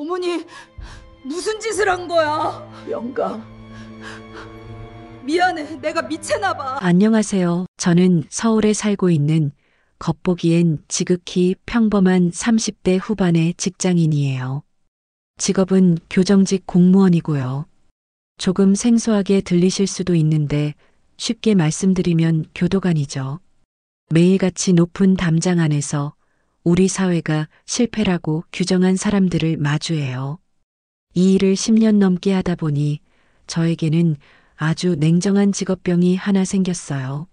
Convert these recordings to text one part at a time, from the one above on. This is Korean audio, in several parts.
어머니, 무슨 짓을 한 거야? 영감, 미안해, 내가 미쳤나 봐. 안녕하세요. 저는 서울에 살고 있는 겉보기엔 지극히 평범한 30대 후반의 직장인이에요. 직업은 교정직 공무원이고요. 조금 생소하게 들리실 수도 있는데 쉽게 말씀드리면 교도관이죠. 매일같이 높은 담장 안에서 우리 사회가 실패라고 규정한 사람들을 마주해요. 이 일을 10년 넘게 하다 보니 저에게는 아주 냉정한 직업병이 하나 생겼어요.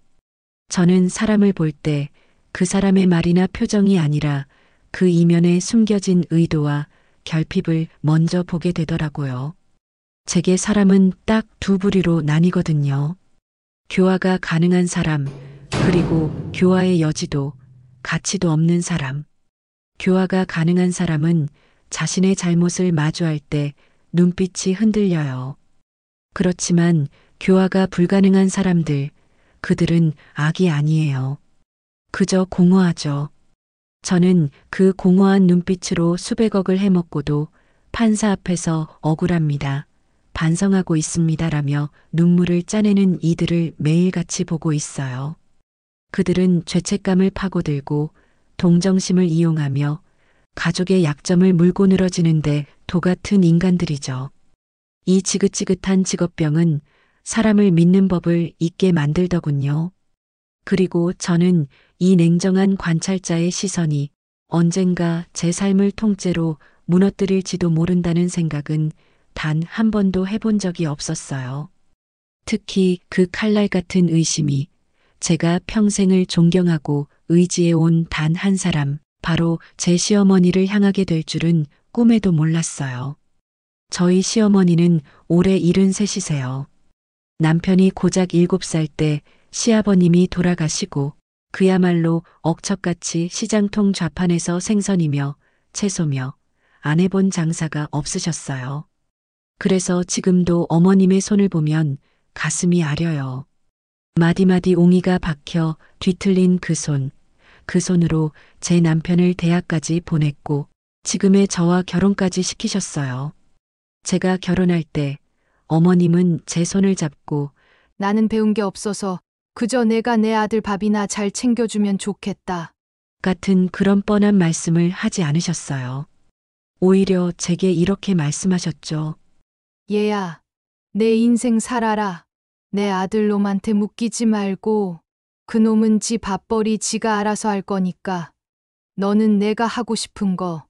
저는 사람을 볼 때 그 사람의 말이나 표정이 아니라 그 이면에 숨겨진 의도와 결핍을 먼저 보게 되더라고요. 제게 사람은 딱 두 부류로 나뉘거든요. 교화가 가능한 사람, 그리고 교화의 여지도, 가치도 없는 사람. 교화가 가능한 사람은 자신의 잘못을 마주할 때 눈빛이 흔들려요. 그렇지만 교화가 불가능한 사람들, 그들은 악이 아니에요. 그저 공허하죠. 저는 그 공허한 눈빛으로 수백억을 해먹고도 판사 앞에서 억울합니다. 반성하고 있습니다라며 눈물을 짜내는 이들을 매일같이 보고 있어요. 그들은 죄책감을 파고들고 동정심을 이용하며 가족의 약점을 물고 늘어지는데 도 같은 인간들이죠. 이 지긋지긋한 직업병은 사람을 믿는 법을 잊게 만들더군요. 그리고 저는 이 냉정한 관찰자의 시선이 언젠가 제 삶을 통째로 무너뜨릴지도 모른다는 생각은 단 한 번도 해본 적이 없었어요. 특히 그 칼날 같은 의심이 제가 평생을 존경하고 의지해 온 단 한 사람, 바로 제 시어머니를 향하게 될 줄은 꿈에도 몰랐어요. 저희 시어머니는 올해 73이세요. 남편이 고작 7살 때 시아버님이 돌아가시고 그야말로 억척같이 시장통 좌판에서 생선이며 채소며 안 해본 장사가 없으셨어요. 그래서 지금도 어머님의 손을 보면 가슴이 아려요. 마디마디 옹이가 박혀 뒤틀린 그 손, 그 손으로 제 남편을 대학까지 보냈고 지금의 저와 결혼까지 시키셨어요. 제가 결혼할 때 어머님은 제 손을 잡고 나는 배운 게 없어서 그저 내가 내 아들 밥이나 잘 챙겨주면 좋겠다. 같은 그런 뻔한 말씀을 하지 않으셨어요. 오히려 제게 이렇게 말씀하셨죠. 얘야, 내 인생 살아라. 내 아들놈한테 묶이지 말고 그놈은 지 밥벌이 지가 알아서 할 거니까 너는 내가 하고 싶은 거,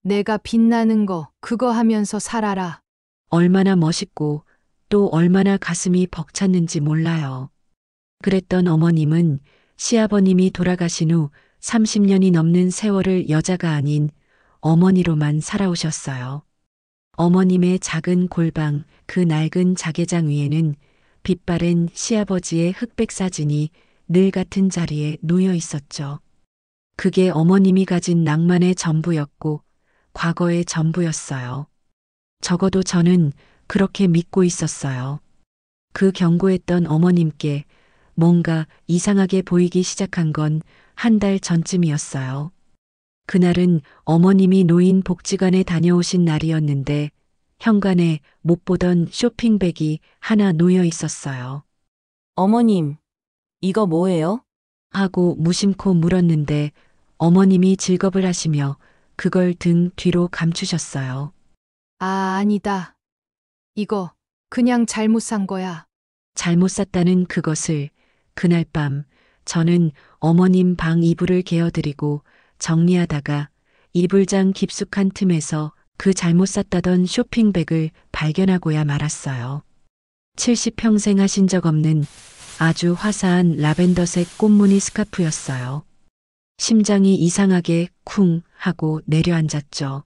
내가 빛나는 거 그거 하면서 살아라. 얼마나 멋있고 또 얼마나 가슴이 벅찼는지 몰라요. 그랬던 어머님은 시아버님이 돌아가신 후 30년이 넘는 세월을 여자가 아닌 어머니로만 살아오셨어요. 어머님의 작은 골방, 그 낡은 자개장 위에는 빛바랜 시아버지의 흑백 사진이 늘 같은 자리에 놓여 있었죠. 그게 어머님이 가진 낭만의 전부였고 과거의 전부였어요. 적어도 저는 그렇게 믿고 있었어요. 그 경고했던 어머님께 뭔가 이상하게 보이기 시작한 건 한 달 전쯤이었어요. 그날은 어머님이 노인 복지관에 다녀오신 날이었는데 현관에 못 보던 쇼핑백이 하나 놓여 있었어요. 어머님, 이거 뭐예요? 하고 무심코 물었는데 어머님이 질겁을 하시며 그걸 등 뒤로 감추셨어요. 아, 아니다. 이거 그냥 잘못 산 거야. 잘못 샀다는 그것을 그날 밤 저는 어머님 방 이불을 개어드리고 정리하다가 이불장 깊숙한 틈에서 그 잘못 샀다던 쇼핑백을 발견하고야 말았어요. 70평생 하신 적 없는 아주 화사한 라벤더색 꽃무늬 스카프였어요. 심장이 이상하게 쿵 하고 내려앉았죠.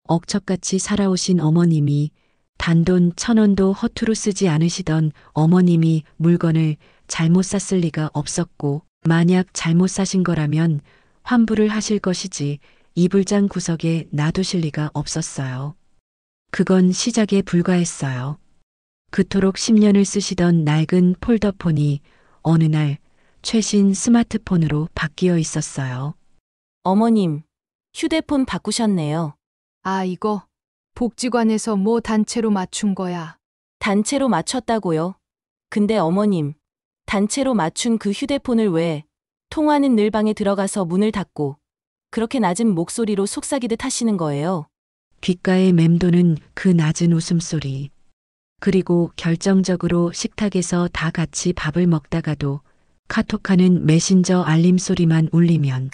억척같이 살아오신 어머님이 단돈 1,000원도 허투루 쓰지 않으시던 어머님이 물건을 잘못 샀을 리가 없었고 만약 잘못 사신 거라면 환불을 하실 것이지 이불장 구석에 놔두실 리가 없었어요. 그건 시작에 불과했어요. 그토록 10년을 쓰시던 낡은 폴더폰이 어느 날 최신 스마트폰으로 바뀌어 있었어요. 어머님, 휴대폰 바꾸셨네요. 아, 이거 복지관에서 뭐 단체로 맞춘 거야? 단체로 맞췄다고요? 근데 어머님, 단체로 맞춘 그 휴대폰을 왜 통화는 늘 방에 들어가서 문을 닫고 그렇게 낮은 목소리로 속삭이듯 하시는 거예요? 귓가에 맴도는 그 낮은 웃음소리. 그리고 결정적으로 식탁에서 다 같이 밥을 먹다가도 카톡하는 메신저 알림 소리만 울리면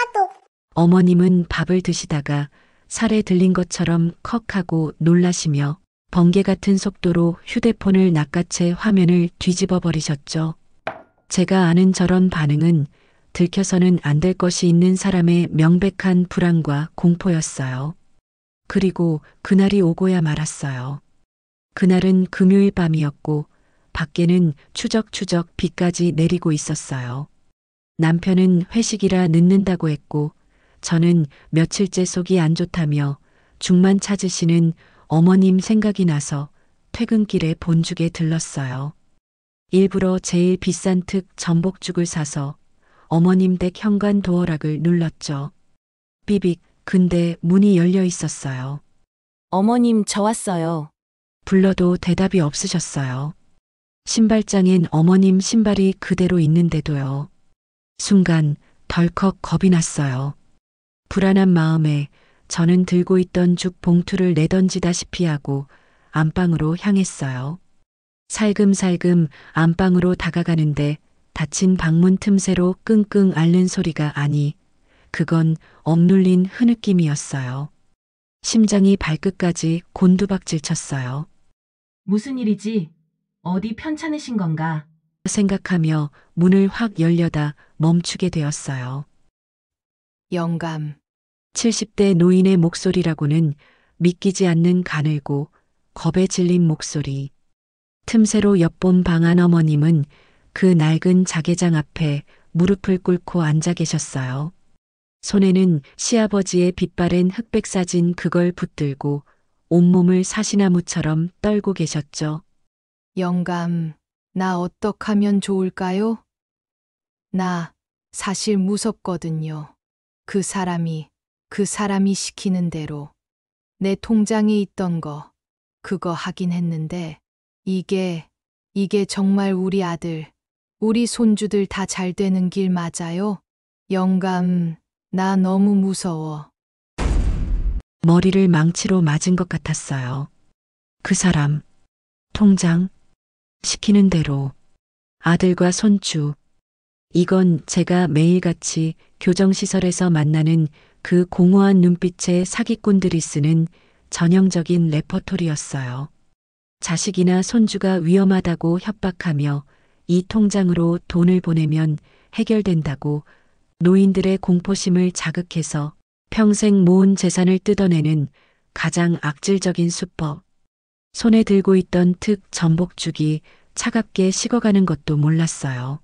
어머님은 밥을 드시다가 살에 들린 것처럼 컥하고 놀라시며 번개 같은 속도로 휴대폰을 낚아채 화면을 뒤집어 버리셨죠. 제가 아는 저런 반응은 들켜서는 안 될 것이 있는 사람의 명백한 불안과 공포였어요. 그리고 그날이 오고야 말았어요. 그날은 금요일 밤이었고 밖에는 추적추적 비까지 내리고 있었어요. 남편은 회식이라 늦는다고 했고 저는 며칠째 속이 안 좋다며 죽만 찾으시는 어머님 생각이 나서 퇴근길에 본죽에 들렀어요. 일부러 제일 비싼 특 전복죽을 사서 어머님 댁 현관 도어락을 눌렀죠. 삐빅, 근데 문이 열려 있었어요. 어머님, 저 왔어요. 불러도 대답이 없으셨어요. 신발장엔 어머님 신발이 그대로 있는데도요. 순간 덜컥 겁이 났어요. 불안한 마음에 저는 들고 있던 죽 봉투를 내던지다시피 하고 안방으로 향했어요. 살금살금 안방으로 다가가는데 닫힌 방문 틈새로 끙끙 앓는 소리가 아니, 그건 억눌린 흐느낌이었어요. 심장이 발끝까지 곤두박질 쳤어요. 무슨 일이지? 어디 편찮으신 건가? 생각하며 문을 확 열려다 멈추게 되었어요. 영감, 70대 노인의 목소리라고는 믿기지 않는 가늘고 겁에 질린 목소리. 틈새로 엿본 방안 어머님은 그 낡은 자개장 앞에 무릎을 꿇고 앉아 계셨어요. 손에는 시아버지의 빛바랜 흑백 사진 그걸 붙들고 온몸을 사시나무처럼 떨고 계셨죠. 영감, 나 어떡하면 좋을까요? 나 사실 무섭거든요. 그 사람이 시키는 대로 내 통장에 있던 거, 그거 하긴 했는데 이게 정말 우리 아들, 우리 손주들 다 잘 되는 길 맞아요? 영감, 나 너무 무서워. 머리를 망치로 맞은 것 같았어요. 그 사람, 통장, 시키는 대로, 아들과 손주. 이건 제가 매일같이 교정시설에서 만나는 그 공허한 눈빛의 사기꾼들이 쓰는 전형적인 레퍼토리였어요. 자식이나 손주가 위험하다고 협박하며 이 통장으로 돈을 보내면 해결된다고 노인들의 공포심을 자극해서 평생 모은 재산을 뜯어내는 가장 악질적인 수법. 손에 들고 있던 특 전복죽이 차갑게 식어가는 것도 몰랐어요.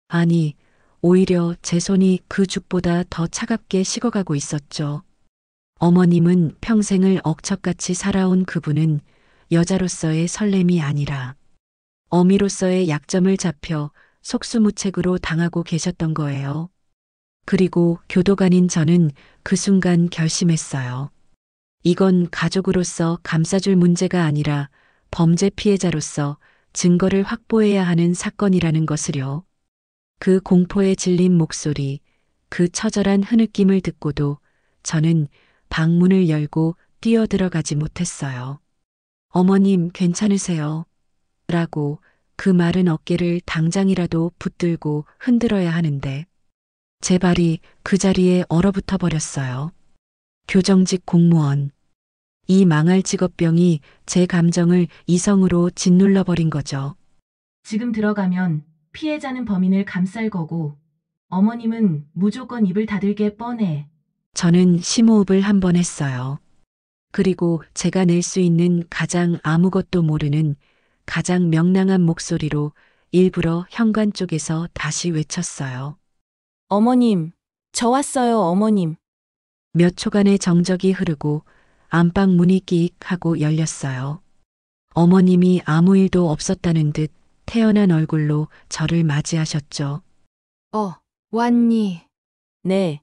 아니, 오히려 제 손이 그 죽보다 더 차갑게 식어가고 있었죠. 어머님은 평생을 억척같이 살아온 그분은 여자로서의 설렘이 아니라 어미로서의 약점을 잡혀 속수무책으로 당하고 계셨던 거예요. 그리고 교도관인 저는 그 순간 결심했어요. 이건 가족으로서 감싸줄 문제가 아니라 범죄 피해자로서 증거를 확보해야 하는 사건이라는 것을요. 그 공포에 질린 목소리, 그 처절한 흐느낌을 듣고도 저는 방문을 열고 뛰어들어가지 못했어요. 어머님 괜찮으세요? 라고 그 마른 어깨를 당장이라도 붙들고 흔들어야 하는데 제 발이 그 자리에 얼어붙어 버렸어요. 교정직 공무원. 이 망할 직업병이 제 감정을 이성으로 짓눌러 버린 거죠. 지금 들어가면 피해자는 범인을 감쌀 거고 어머님은 무조건 입을 닫을 게 뻔해. 저는 심호흡을 한 번 했어요. 그리고 제가 낼 수 있는 가장 아무것도 모르는 가장 명랑한 목소리로 일부러 현관 쪽에서 다시 외쳤어요. 어머님, 저 왔어요, 어머님. 몇 초간의 정적이 흐르고 안방 문이 끼익 하고 열렸어요. 어머님이 아무 일도 없었다는 듯 태연한 얼굴로 저를 맞이하셨죠. 왔니? 네.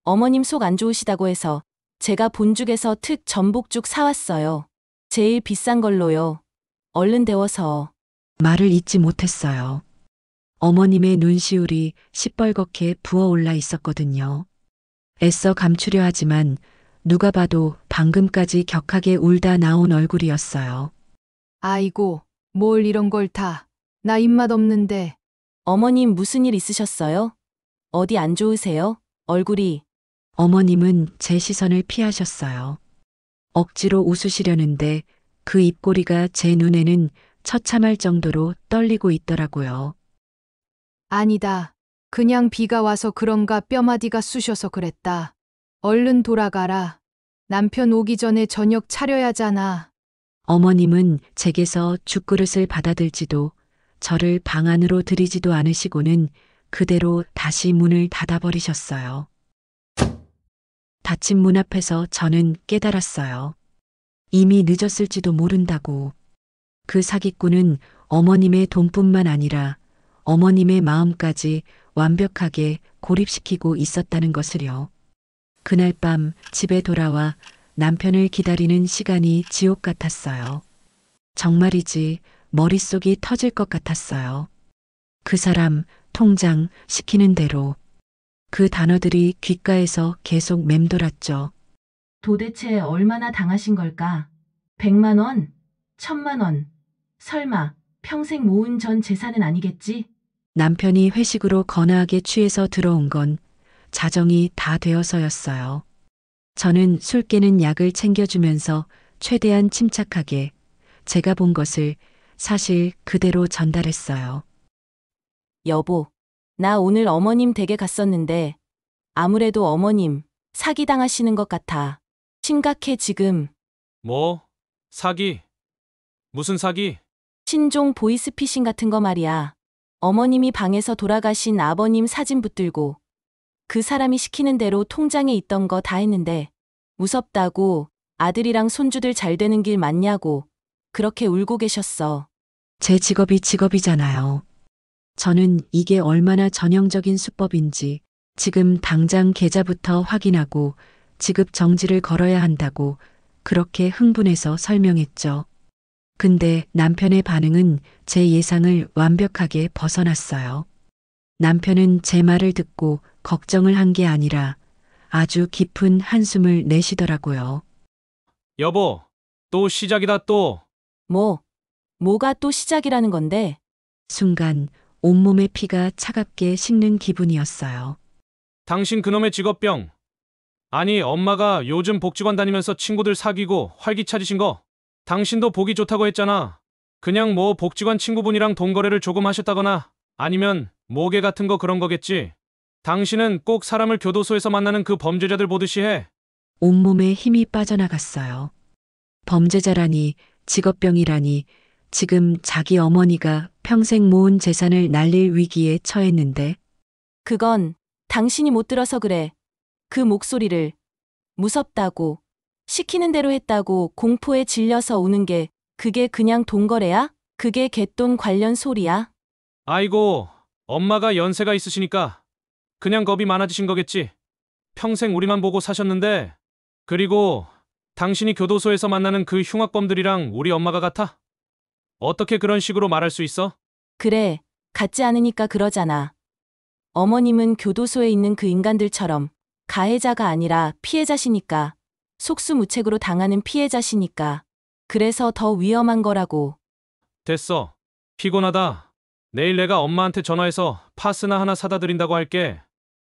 어머님 속 안 좋으시다고 해서 제가 본죽에서 특 전복죽 사왔어요. 제일 비싼 걸로요. 얼른 데워서. 말을 잇지 못했어요. 어머님의 눈시울이 시뻘겋게 부어올라 있었거든요. 애써 감추려 하지만 누가 봐도 방금까지 격하게 울다 나온 얼굴이었어요. 아이고, 뭘 이런 걸 다. 나 입맛 없는데. 어머님 무슨 일 있으셨어요? 어디 안 좋으세요? 얼굴이. 어머님은 제 시선을 피하셨어요. 억지로 웃으시려는데 그 입꼬리가 제 눈에는 처참할 정도로 떨리고 있더라고요. 아니다. 그냥 비가 와서 그런가 뼈마디가 쑤셔서 그랬다. 얼른 돌아가라. 남편 오기 전에 저녁 차려야잖아. 어머님은 제게서 죽그릇을 받아들지도 저를 방 안으로 들이지도 않으시고는 그대로 다시 문을 닫아버리셨어요. 닫힌 문 앞에서 저는 깨달았어요. 이미 늦었을지도 모른다고. 그 사기꾼은 어머님의 돈뿐만 아니라 어머님의 마음까지 완벽하게 고립시키고 있었다는 것을요. 그날 밤 집에 돌아와 남편을 기다리는 시간이 지옥 같았어요. 정말이지 머릿속이 터질 것 같았어요. 그 사람, 통장, 시키는 대로. 그 단어들이 귓가에서 계속 맴돌았죠. 도대체 얼마나 당하신 걸까? 100만 원? 1000만 원? 설마 평생 모은 전 재산은 아니겠지? 남편이 회식으로 거나하게 취해서 들어온 건 자정이 다 되어서였어요. 저는 술 깨는 약을 챙겨주면서 최대한 침착하게 제가 본 것을 사실 그대로 전달했어요. 여보, 나 오늘 어머님 댁에 갔었는데 아무래도 어머님 사기당하시는 것 같아. 심각해 지금. 뭐? 사기? 무슨 사기? 신종 보이스피싱 같은 거 말이야. 어머님이 방에서 돌아가신 아버님 사진 붙들고 그 사람이 시키는 대로 통장에 있던 거 다 했는데 무섭다고 아들이랑 손주들 잘 되는 길 맞냐고 그렇게 울고 계셨어. 제 직업이 직업이잖아요. 저는 이게 얼마나 전형적인 수법인지 지금 당장 계좌부터 확인하고 지급 정지를 걸어야 한다고 그렇게 흥분해서 설명했죠. 근데 남편의 반응은 제 예상을 완벽하게 벗어났어요. 남편은 제 말을 듣고 걱정을 한 게 아니라 아주 깊은 한숨을 내쉬더라고요. 여보, 또 시작이다 또. 뭐가 또 시작이라는 건데? 순간 온몸의 피가 차갑게 식는 기분이었어요. 당신 그놈의 직업병. 아니, 엄마가 요즘 복지관 다니면서 친구들 사귀고 활기 찾으신 거. 당신도 보기 좋다고 했잖아. 그냥 뭐 복지관 친구분이랑 돈 거래를 조금 하셨다거나 아니면 모계 같은 거 그런 거겠지. 당신은 꼭 사람을 교도소에서 만나는 그 범죄자들 보듯이 해. 온몸에 힘이 빠져나갔어요. 범죄자라니, 직업병이라니, 지금 자기 어머니가 평생 모은 재산을 날릴 위기에 처했는데 그건 당신이 못 들어서 그래. 그 목소리를 무섭다고 시키는 대로 했다고 공포에 질려서 우는 게 그게 그냥 돈 거래야? 그게 갯돈 관련 소리야? 아이고, 엄마가 연세가 있으시니까 그냥 겁이 많아지신 거겠지. 평생 우리만 보고 사셨는데. 그리고 당신이 교도소에서 만나는 그 흉악범들이랑 우리 엄마가 같아? 어떻게 그런 식으로 말할 수 있어? 그래, 같지 않으니까 그러잖아. 어머님은 교도소에 있는 그 인간들처럼 가해자가 아니라 피해자시니까. 속수무책으로 당하는 피해자시니까. 그래서 더 위험한 거라고. 됐어. 피곤하다. 내일 내가 엄마한테 전화해서 파스나 하나 사다 드린다고 할게.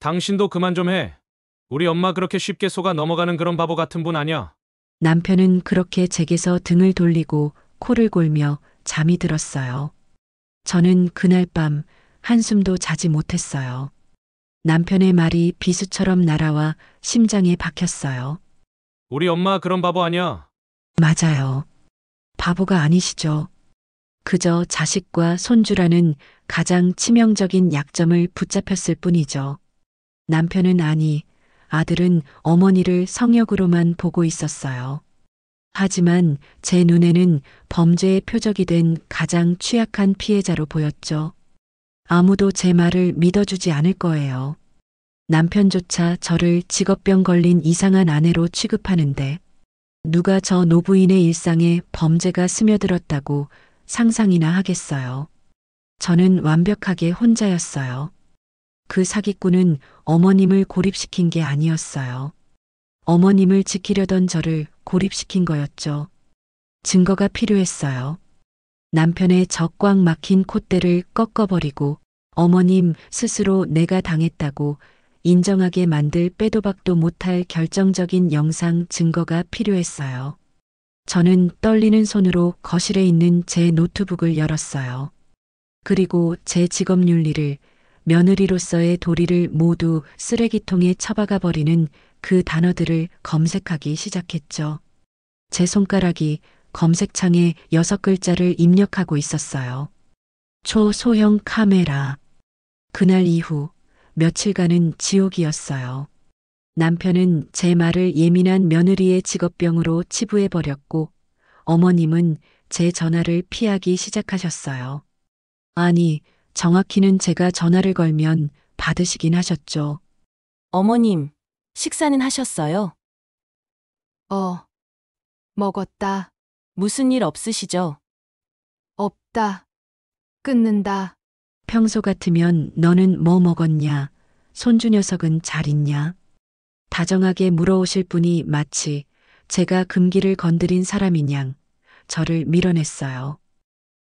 당신도 그만 좀 해. 우리 엄마 그렇게 쉽게 속아 넘어가는 그런 바보 같은 분 아니야. 남편은 그렇게 제게서 등을 돌리고 코를 골며 잠이 들었어요. 저는 그날 밤 한숨도 자지 못했어요. 남편의 말이 비수처럼 날아와 심장에 박혔어요. 우리 엄마 그런 바보 아니야. 맞아요. 바보가 아니시죠. 그저 자식과 손주라는 가장 치명적인 약점을 붙잡혔을 뿐이죠. 남편은 아니, 아들은 어머니를 성역으로만 보고 있었어요. 하지만 제 눈에는 범죄의 표적이 된 가장 취약한 피해자로 보였죠. 아무도 제 말을 믿어주지 않을 거예요. 남편조차 저를 직업병 걸린 이상한 아내로 취급하는데 누가 저 노부인의 일상에 범죄가 스며들었다고 상상이나 하겠어요. 저는 완벽하게 혼자였어요. 그 사기꾼은 어머님을 고립시킨 게 아니었어요. 어머님을 지키려던 저를 고립시킨 거였죠. 증거가 필요했어요. 남편의 저 꽉 막힌 콧대를 꺾어버리고 어머님 스스로 내가 당했다고 인정하게 만들 빼도 박도 못할 결정적인 영상 증거가 필요했어요. 저는 떨리는 손으로 거실에 있는 제 노트북을 열었어요. 그리고 제 직업 윤리를, 며느리로서의 도리를 모두 쓰레기통에 처박아 버리는 그 단어들을 검색하기 시작했죠. 제 손가락이 검색창에 6글자를 입력하고 있었어요. 초소형 카메라. 그날 이후 며칠간은 지옥이었어요. 남편은 제 말을 예민한 며느리의 직업병으로 치부해버렸고 어머님은 제 전화를 피하기 시작하셨어요. 아니, 정확히는 제가 전화를 걸면 받으시긴 하셨죠. 어머님, 식사는 하셨어요? 먹었다. 무슨 일 없으시죠? 없다. 끊는다. 평소 같으면 너는 뭐 먹었냐? 손주 녀석은 잘 있냐? 다정하게 물어오실 분이 마치 제가 금기를 건드린 사람인 양 저를 밀어냈어요.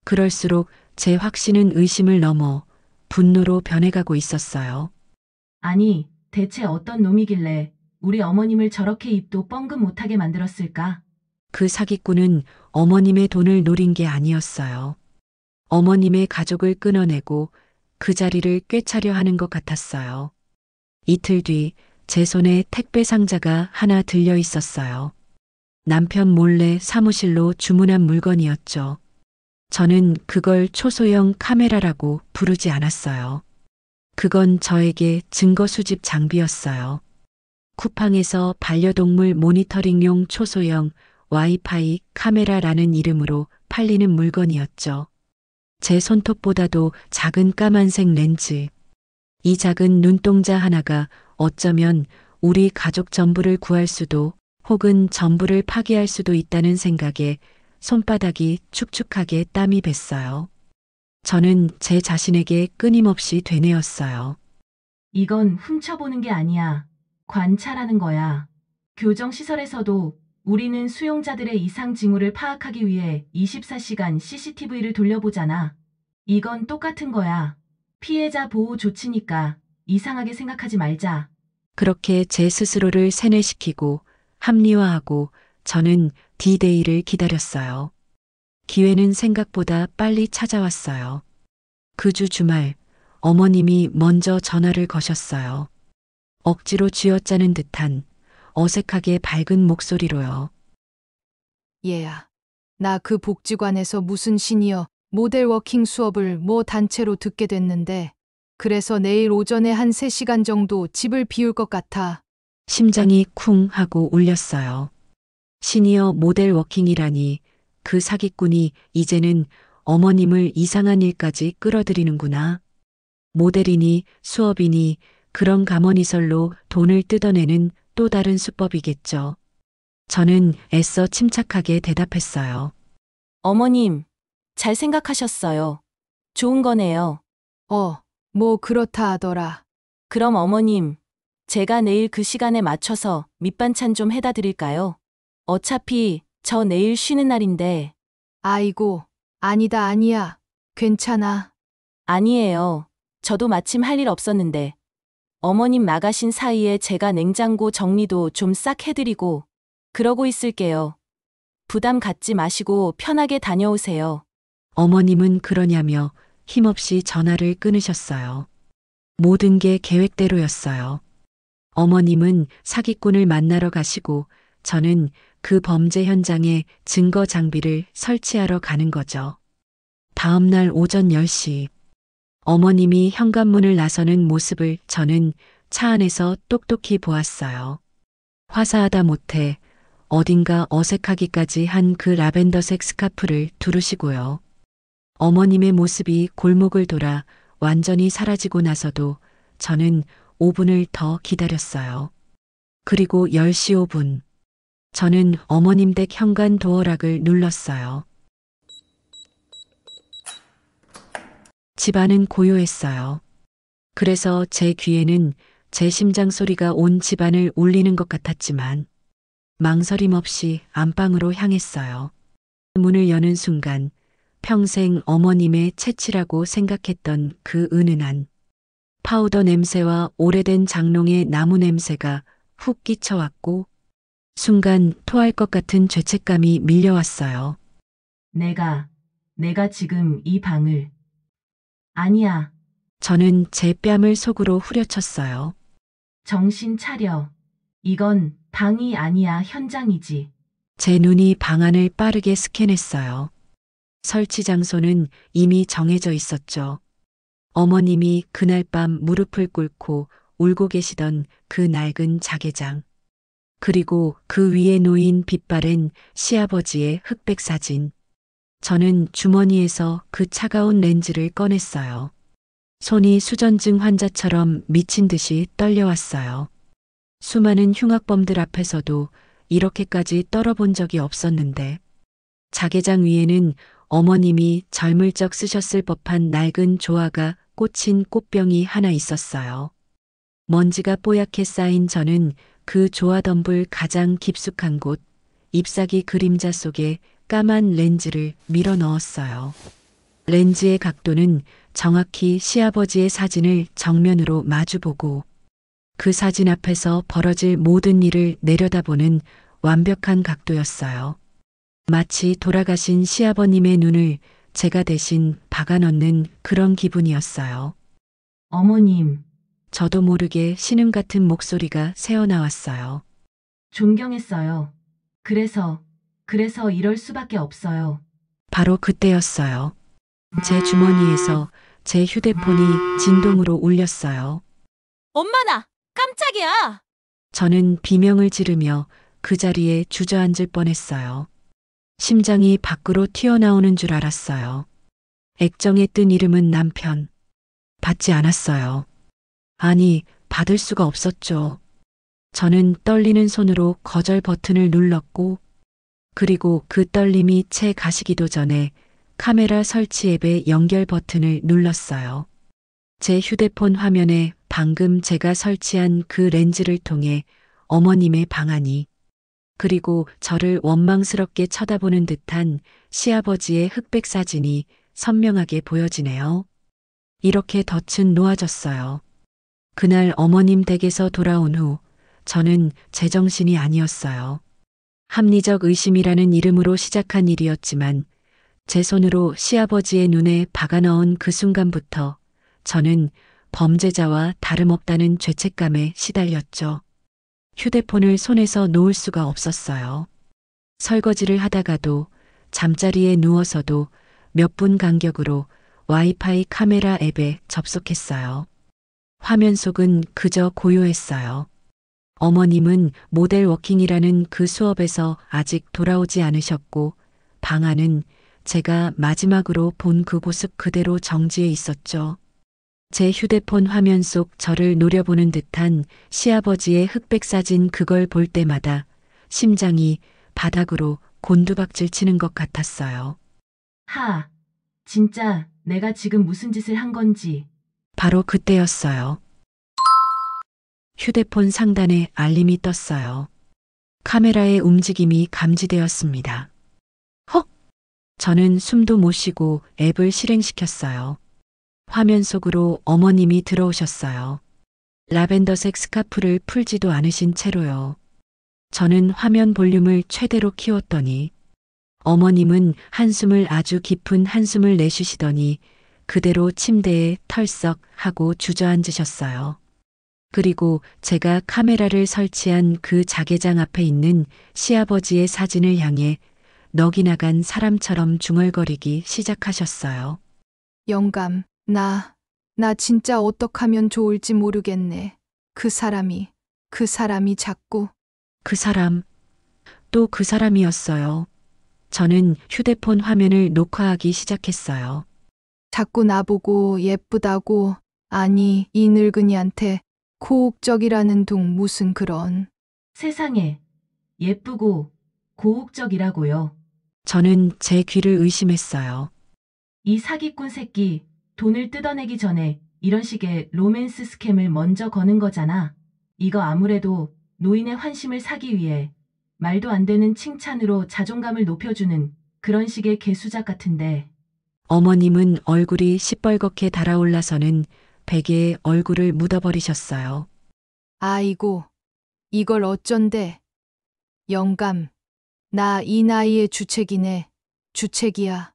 그럴수록 제 확신은 의심을 넘어 분노로 변해가고 있었어요. 아니, 대체 어떤 놈이길래 우리 어머님을 저렇게 입도 뻥긋 못하게 만들었을까? 그 사기꾼은 어머님의 돈을 노린 게 아니었어요. 어머님의 가족을 끊어내고 그 자리를 꿰차려 하는 것 같았어요. 이틀 뒤 제 손에 택배 상자가 하나 들려 있었어요. 남편 몰래 사무실로 주문한 물건이었죠. 저는 그걸 초소형 카메라라고 부르지 않았어요. 그건 저에게 증거 수집 장비였어요. 쿠팡에서 반려동물 모니터링용 초소형 와이파이 카메라라는 이름으로 팔리는 물건이었죠. 제 손톱보다도 작은 까만색 렌즈. 이 작은 눈동자 하나가 어쩌면 우리 가족 전부를 구할 수도 혹은 전부를 파괴할 수도 있다는 생각에 손바닥이 축축하게 땀이 뱄어요. 저는 제 자신에게 끊임없이 되뇌었어요. 이건 훔쳐보는 게 아니야. 관찰하는 거야. 교정시설에서도 우리는 수용자들의 이상 징후를 파악하기 위해 24시간 CCTV를 돌려보잖아. 이건 똑같은 거야. 피해자 보호 조치니까 이상하게 생각하지 말자. 그렇게 제 스스로를 세뇌시키고 합리화하고 저는 D-Day를 기다렸어요. 기회는 생각보다 빨리 찾아왔어요. 그 주 주말 어머님이 먼저 전화를 거셨어요. 억지로 쥐어짜는 듯한 어색하게 밝은 목소리로요. 얘야, 나 그 복지관에서 무슨 시니어 모델 워킹 수업을 뭐 단체로 듣게 됐는데 그래서 내일 오전에 한 3시간 정도 집을 비울 것 같아. 심장이 쿵 하고 울렸어요. 시니어 모델 워킹이라니 그 사기꾼이 이제는 어머님을 이상한 일까지 끌어들이는구나. 모델이니 수업이니 그런 감언이설로 돈을 뜯어내는 또 다른 수법이겠죠. 저는 애써 침착하게 대답했어요. 어머님, 잘 생각하셨어요. 좋은 거네요. 뭐 그렇다 하더라. 그럼 어머님, 제가 내일 그 시간에 맞춰서 밑반찬 좀 해다 드릴까요? 어차피 저 내일 쉬는 날인데. 아이고, 아니야. 괜찮아. 아니에요. 저도 마침 할 일 없었는데. 어머님 나가신 사이에 제가 냉장고 정리도 좀 싹 해드리고 그러고 있을게요. 부담 갖지 마시고 편하게 다녀오세요. 어머님은 그러냐며 힘없이 전화를 끊으셨어요. 모든 게 계획대로였어요. 어머님은 사기꾼을 만나러 가시고 저는 그 범죄 현장에 증거 장비를 설치하러 가는 거죠. 다음 날 오전 10시 어머님이 현관문을 나서는 모습을 저는 차 안에서 똑똑히 보았어요. 화사하다 못해 어딘가 어색하기까지 한 그 라벤더색 스카프를 두르시고요. 어머님의 모습이 골목을 돌아 완전히 사라지고 나서도 저는 5분을 더 기다렸어요. 그리고 10시 5분. 저는 어머님 댁 현관 도어락을 눌렀어요. 집안은 고요했어요. 그래서 제 귀에는 제 심장 소리가 온 집안을 울리는 것 같았지만 망설임 없이 안방으로 향했어요. 문을 여는 순간 평생 어머님의 채취라고 생각했던 그 은은한 파우더 냄새와 오래된 장롱의 나무 냄새가 훅 끼쳐왔고 순간 토할 것 같은 죄책감이 밀려왔어요. 내가 지금 이 방을. 아니야. 저는 제 뺨을 속으로 후려쳤어요. 정신 차려. 이건 방이 아니야, 현장이지. 제 눈이 방 안을 빠르게 스캔했어요. 설치 장소는 이미 정해져 있었죠. 어머님이 그날 밤 무릎을 꿇고 울고 계시던 그 낡은 자개장. 그리고 그 위에 놓인 빛바랜 시아버지의 흑백 사진. 저는 주머니에서 그 차가운 렌즈를 꺼냈어요. 손이 수전증 환자처럼 미친 듯이 떨려왔어요. 수많은 흉악범들 앞에서도 이렇게까지 떨어본 적이 없었는데 자개장 위에는 어머님이 젊을 적 쓰셨을 법한 낡은 조화가 꽂힌 꽃병이 하나 있었어요. 먼지가 뽀얗게 쌓인 저는 그 조화덤불 가장 깊숙한 곳, 잎사귀 그림자 속에 까만 렌즈를 밀어 넣었어요. 렌즈의 각도는 정확히 시아버지의 사진을 정면으로 마주보고 그 사진 앞에서 벌어질 모든 일을 내려다보는 완벽한 각도였어요. 마치 돌아가신 시아버님의 눈을 제가 대신 박아 넣는 그런 기분이었어요. 어머님, 저도 모르게 신음 같은 목소리가 새어나왔어요. 존경했어요. 그래서 이럴 수밖에 없어요. 바로 그때였어요. 제 주머니에서 제 휴대폰이 진동으로 울렸어요. 엄마나! 깜짝이야! 저는 비명을 지르며 그 자리에 주저앉을 뻔했어요. 심장이 밖으로 튀어나오는 줄 알았어요. 액정에 뜬 이름은 남편. 받지 않았어요. 아니, 받을 수가 없었죠. 저는 떨리는 손으로 거절 버튼을 눌렀고, 그리고 그 떨림이 채 가시기도 전에 카메라 설치 앱의 연결 버튼을 눌렀어요. 제 휴대폰 화면에 방금 제가 설치한 그 렌즈를 통해 어머님의 방안이, 그리고 저를 원망스럽게 쳐다보는 듯한 시아버지의 흑백 사진이 선명하게 보여지네요. 이렇게 덫은 놓아졌어요. 그날 어머님 댁에서 돌아온 후 저는 제정신이 아니었어요. 합리적 의심이라는 이름으로 시작한 일이었지만 제 손으로 시아버지의 눈에 박아 넣은 그 순간부터 저는 범죄자와 다름없다는 죄책감에 시달렸죠. 휴대폰을 손에서 놓을 수가 없었어요. 설거지를 하다가도 잠자리에 누워서도 몇 분 간격으로 와이파이 카메라 앱에 접속했어요. 화면 속은 그저 고요했어요. 어머님은 모델 워킹이라는 그 수업에서 아직 돌아오지 않으셨고 방 안은 제가 마지막으로 본 그 모습 그대로 정지해 있었죠. 제 휴대폰 화면 속 저를 노려보는 듯한 시아버지의 흑백 사진 그걸 볼 때마다 심장이 바닥으로 곤두박질 치는 것 같았어요. 진짜 내가 지금 무슨 짓을 한 건지. 바로 그때였어요. 휴대폰 상단에 알림이 떴어요. 카메라의 움직임이 감지되었습니다. 헉! 저는 숨도 못 쉬고 앱을 실행시켰어요. 화면 속으로 어머님이 들어오셨어요. 라벤더색 스카프를 풀지도 않으신 채로요. 저는 화면 볼륨을 최대로 키웠더니 어머님은 한숨을 아주 깊은 한숨을 내쉬시더니 그대로 침대에 털썩 하고 주저앉으셨어요. 그리고 제가 카메라를 설치한 그 자개장 앞에 있는 시아버지의 사진을 향해 넋이 나간 사람처럼 중얼거리기 시작하셨어요. 영감, 나 진짜 어떡하면 좋을지 모르겠네. 그 사람이 자꾸. 그 사람, 또 그 사람이었어요. 저는 휴대폰 화면을 녹화하기 시작했어요. 자꾸 나보고 예쁘다고. 아니, 이 늙은이한테 고혹적이라는 둥 무슨 그런. 세상에, 예쁘고 고혹적이라고요. 저는 제 귀를 의심했어요. 이 사기꾼 새끼 돈을 뜯어내기 전에 이런 식의 로맨스 스캠을 먼저 거는 거잖아. 이거 아무래도 노인의 환심을 사기 위해 말도 안 되는 칭찬으로 자존감을 높여주는 그런 식의 개수작 같은데. 어머님은 얼굴이 시뻘겋게 달아올라서는 베개에 얼굴을 묻어버리셨어요. 아이고, 이걸 어쩐데. 영감, 나 이 나이에 주책이네. 주책이야.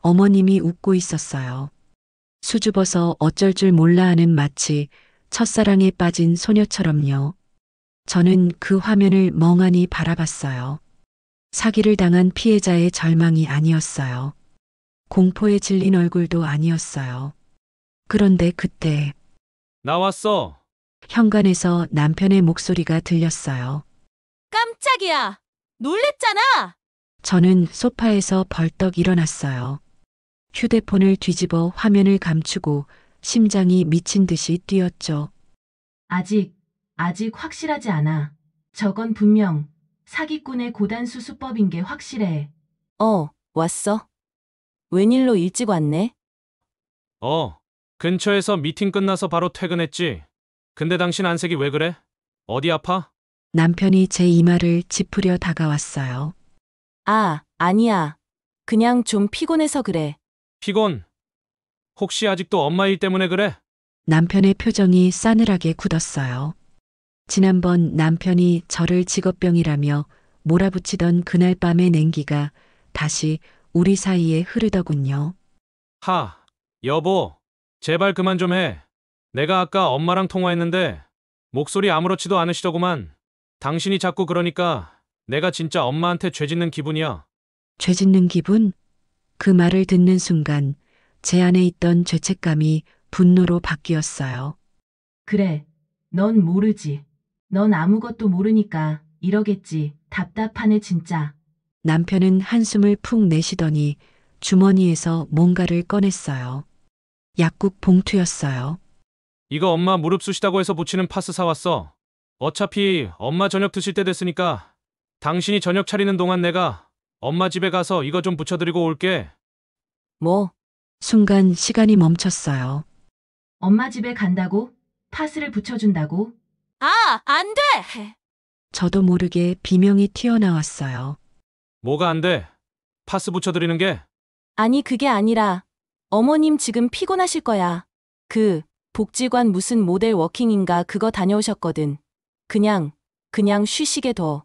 어머님이 웃고 있었어요. 수줍어서 어쩔 줄 몰라 하는 마치 첫사랑에 빠진 소녀처럼요. 저는 그 화면을 멍하니 바라봤어요. 사기를 당한 피해자의 절망이 아니었어요. 공포에 질린 얼굴도 아니었어요. 그런데 그때 나왔어. 현관에서 남편의 목소리가 들렸어요. 깜짝이야. 놀랬잖아. 저는 소파에서 벌떡 일어났어요. 휴대폰을 뒤집어 화면을 감추고 심장이 미친 듯이 뛰었죠. 아직 확실하지 않아. 저건 분명 사기꾼의 고단수 수법인 게 확실해. 왔어. 웬일로 일찍 왔네? 근처에서 미팅 끝나서 바로 퇴근했지. 근데 당신 안색이 왜 그래? 어디 아파? 남편이 제 이마를 짚으려 다가왔어요. 아니야. 그냥 좀 피곤해서 그래. 피곤? 혹시 아직도 엄마 일 때문에 그래? 남편의 표정이 싸늘하게 굳었어요. 지난번 남편이 저를 직업병이라며 몰아붙이던 그날 밤의 냉기가 다시 우리 사이에 흐르더군요. 여보, 제발 그만 좀 해. 내가 아까 엄마랑 통화했는데 목소리 아무렇지도 않으시더구만. 당신이 자꾸 그러니까 내가 진짜 엄마한테 죄 짓는 기분이야. 죄 짓는 기분? 그 말을 듣는 순간 제 안에 있던 죄책감이 분노로 바뀌었어요. 그래. 넌 모르지. 넌 아무것도 모르니까 이러겠지. 답답하네 진짜. 남편은 한숨을 푹 내쉬더니 주머니에서 뭔가를 꺼냈어요. 약국 봉투였어요. 이거 엄마 무릎 쑤시다고 해서 붙이는 파스 사왔어. 어차피 엄마 저녁 드실 때 됐으니까 당신이 저녁 차리는 동안 내가 엄마 집에 가서 이거 좀 붙여드리고 올게. 뭐? 순간 시간이 멈췄어요. 엄마 집에 간다고? 파스를 붙여준다고? 안 돼! 저도 모르게 비명이 튀어나왔어요. 뭐가 안 돼? 파스 붙여드리는 게? 아니 그게 아니라 어머님 지금 피곤하실 거야. 그 복지관 무슨 모델 워킹인가 그거 다녀오셨거든. 그냥 쉬시게 둬.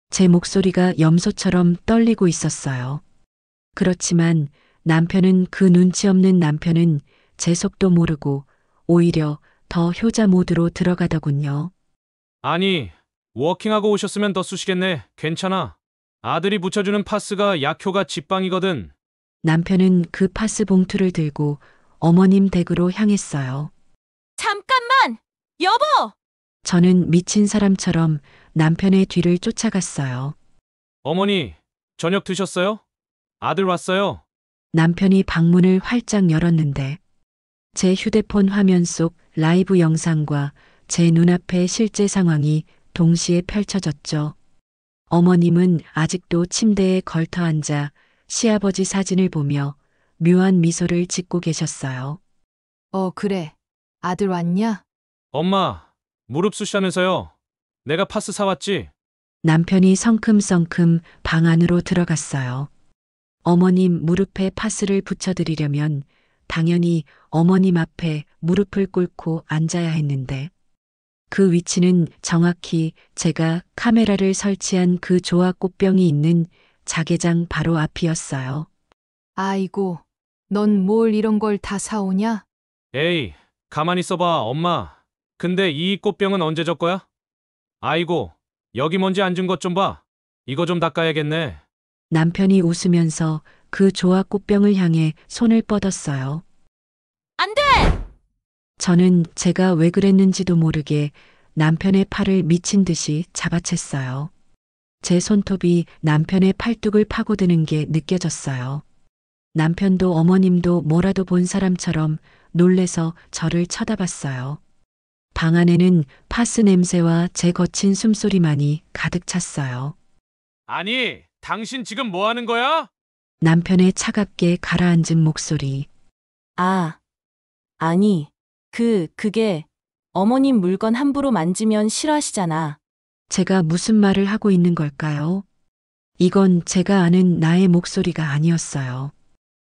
제 목소리가 염소처럼 떨리고 있었어요. 그렇지만 남편은 그 눈치 없는 남편은 제 속도 모르고 오히려 더 효자 모드로 들어가더군요. 아니, 워킹하고 오셨으면 더 쑤시겠네. 괜찮아. 아들이 붙여주는 파스가 약효가 직방이거든. 남편은 그 파스 봉투를 들고 어머님 댁으로 향했어요. 잠깐만! 여보! 저는 미친 사람처럼 남편의 뒤를 쫓아갔어요. 어머니, 저녁 드셨어요? 아들 왔어요. 남편이 방문을 활짝 열었는데 제 휴대폰 화면 속 라이브 영상과 제 눈앞의 실제 상황이 동시에 펼쳐졌죠. 어머님은 아직도 침대에 걸터 앉아 시아버지 사진을 보며 묘한 미소를 짓고 계셨어요. 그래. 아들 왔냐? 엄마, 무릎 쑤시다면서요. 내가 파스 사왔지? 남편이 성큼성큼 방 안으로 들어갔어요. 어머님 무릎에 파스를 붙여드리려면 당연히 어머님 앞에 무릎을 꿇고 앉아야 했는데 그 위치는 정확히 제가 카메라를 설치한 그 조화꽃병이 있는 자개장 바로 앞이었어요. 아이고, 넌 뭘 이런 걸 다 사오냐? 에이, 가만히 있어봐, 엄마. 근데 이 꽃병은 언제 적 거야? 아이고, 여기 먼지 앉은 것 좀 봐. 이거 좀 닦아야겠네. 남편이 웃으면서 그 조화꽃병을 향해 손을 뻗었어요. 안 돼! 저는 제가 왜 그랬는지도 모르게 남편의 팔을 미친 듯이 잡아챘어요. 제 손톱이 남편의 팔뚝을 파고드는 게 느껴졌어요. 남편도 어머님도 뭐라도 본 사람처럼 놀래서 저를 쳐다봤어요. 방 안에는 파스 냄새와 제 거친 숨소리만이 가득 찼어요. 아니, 당신 지금 뭐 하는 거야? 남편의 차갑게 가라앉은 목소리. 아, 아니, 그게 어머님 물건 함부로 만지면 싫어하시잖아. 제가 무슨 말을 하고 있는 걸까요? 이건 제가 아는 나의 목소리가 아니었어요.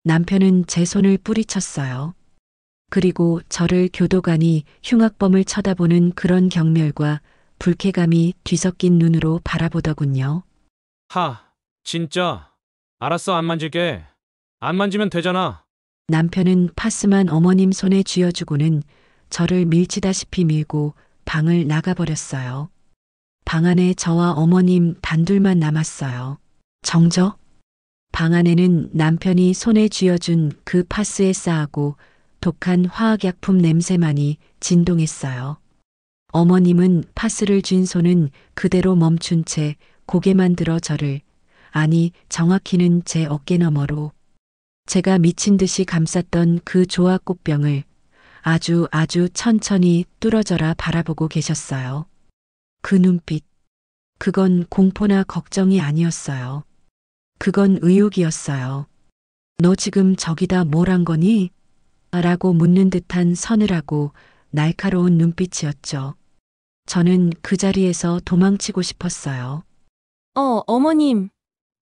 남편은 제 손을 뿌리쳤어요. 그리고 저를 교도관이 흉악범을 쳐다보는 그런 경멸과 불쾌감이 뒤섞인 눈으로 바라보더군요. 진짜. 알았어, 안 만질게. 안 만지면 되잖아. 남편은 파스만 어머님 손에 쥐어주고는 저를 밀치다시피 밀고 방을 나가버렸어요. 방 안에 저와 어머님 단둘만 남았어요. 정적? 방 안에는 남편이 손에 쥐어준 그 파스에 싸하고 독한 화학약품 냄새만이 진동했어요. 어머님은 파스를 쥔 손은 그대로 멈춘 채 고개만 들어 저를, 아니 정확히는 제 어깨 너머로 제가 미친 듯이 감쌌던 그 조화꽃병을 아주 천천히 뚫어져라 바라보고 계셨어요. 그 눈빛. 그건 공포나 걱정이 아니었어요. 그건 의욕이었어요. 너 지금 저기다 뭘 한 거니? 라고 묻는 듯한 서늘하고 날카로운 눈빛이었죠. 저는 그 자리에서 도망치고 싶었어요. 어머님.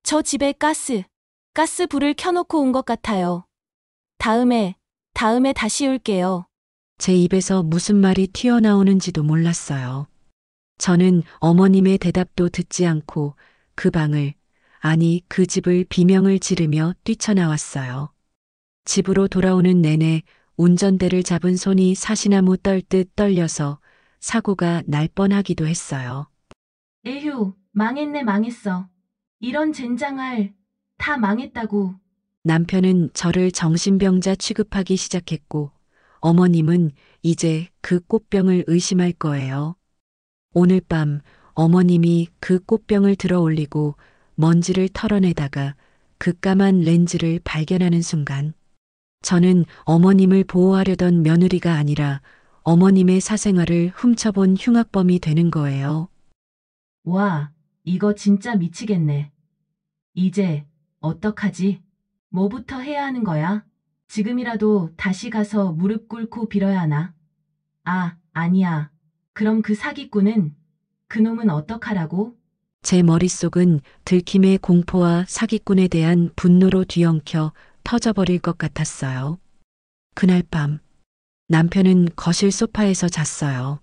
저 집에 가스 불을 켜놓고 온 것 같아요. 다음에 다시 올게요. 제 입에서 무슨 말이 튀어나오는지도 몰랐어요. 저는 어머님의 대답도 듣지 않고 그 방을, 아니 그 집을 비명을 지르며 뛰쳐나왔어요. 집으로 돌아오는 내내 운전대를 잡은 손이 사시나무 떨듯 떨려서 사고가 날 뻔하기도 했어요. 에휴, 망했어. 이런 젠장할, 다 망했다고. 남편은 저를 정신병자 취급하기 시작했고 어머님은 이제 그 꽃병을 의심할 거예요. 오늘 밤 어머님이 그 꽃병을 들어 올리고 먼지를 털어내다가 그 까만 렌즈를 발견하는 순간 저는 어머님을 보호하려던 며느리가 아니라 어머님의 사생활을 훔쳐본 흉악범이 되는 거예요. 와, 이거 진짜 미치겠네. 이제 어떡하지? 뭐부터 해야 하는 거야? 지금이라도 다시 가서 무릎 꿇고 빌어야 하나? 아니야. 그럼 그 사기꾼은? 그놈은 어떡하라고? 제 머릿속은 들킴의 공포와 사기꾼에 대한 분노로 뒤엉켜 터져버릴 것 같았어요. 그날 밤 남편은 거실 소파에서 잤어요.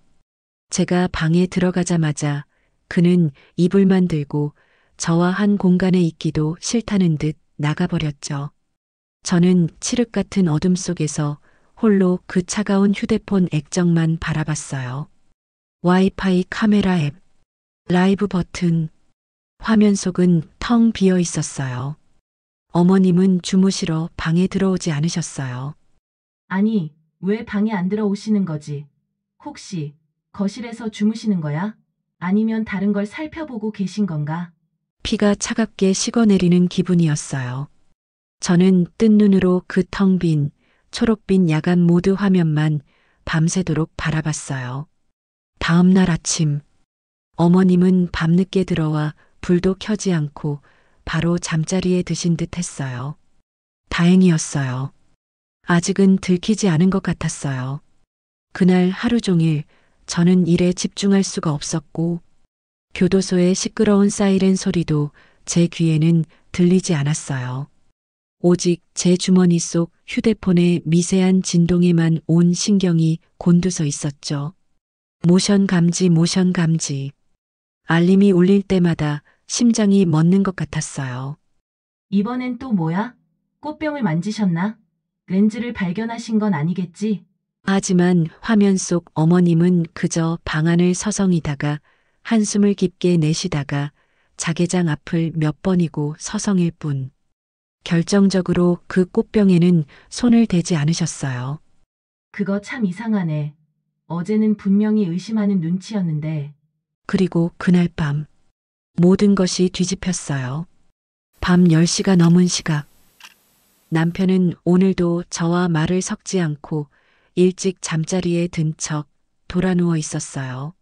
제가 방에 들어가자마자 그는 이불만 들고 저와 한 공간에 있기도 싫다는 듯 나가버렸죠. 저는 칠흑 같은 어둠 속에서 홀로 그 차가운 휴대폰 액정만 바라봤어요. 와이파이 카메라 앱, 라이브 버튼, 화면 속은 텅 비어 있었어요. 어머님은 주무시러 방에 들어오지 않으셨어요. 아니, 왜 방에 안 들어오시는 거지? 혹시 거실에서 주무시는 거야? 아니면 다른 걸 살펴보고 계신 건가? 피가 차갑게 식어내리는 기분이었어요. 저는 뜬 눈으로 그 텅 빈 초록빛 야간 모드 화면만 밤새도록 바라봤어요. 다음 날 아침 어머님은 밤늦게 들어와 불도 켜지 않고 바로 잠자리에 드신 듯 했어요. 다행이었어요. 아직은 들키지 않은 것 같았어요. 그날 하루 종일 저는 일에 집중할 수가 없었고 교도소의 시끄러운 사이렌 소리도 제 귀에는 들리지 않았어요. 오직 제 주머니 속 휴대폰의 미세한 진동에만 온 신경이 곤두서 있었죠. 모션 감지. 알림이 울릴 때마다 심장이 멎는 것 같았어요. 이번엔 또 뭐야? 꽃병을 만지셨나? 렌즈를 발견하신 건 아니겠지? 하지만 화면 속 어머님은 그저 방 안을 서성이다가 한숨을 깊게 내쉬다가 자개장 앞을 몇 번이고 서성일 뿐. 결정적으로 그 꽃병에는 손을 대지 않으셨어요. 그거 참 이상하네. 어제는 분명히 의심하는 눈치였는데. 그리고 그날 밤 모든 것이 뒤집혔어요. 밤 10시가 넘은 시각. 남편은 오늘도 저와 말을 섞지 않고 일찍 잠자리에 든 척 돌아누워 있었어요.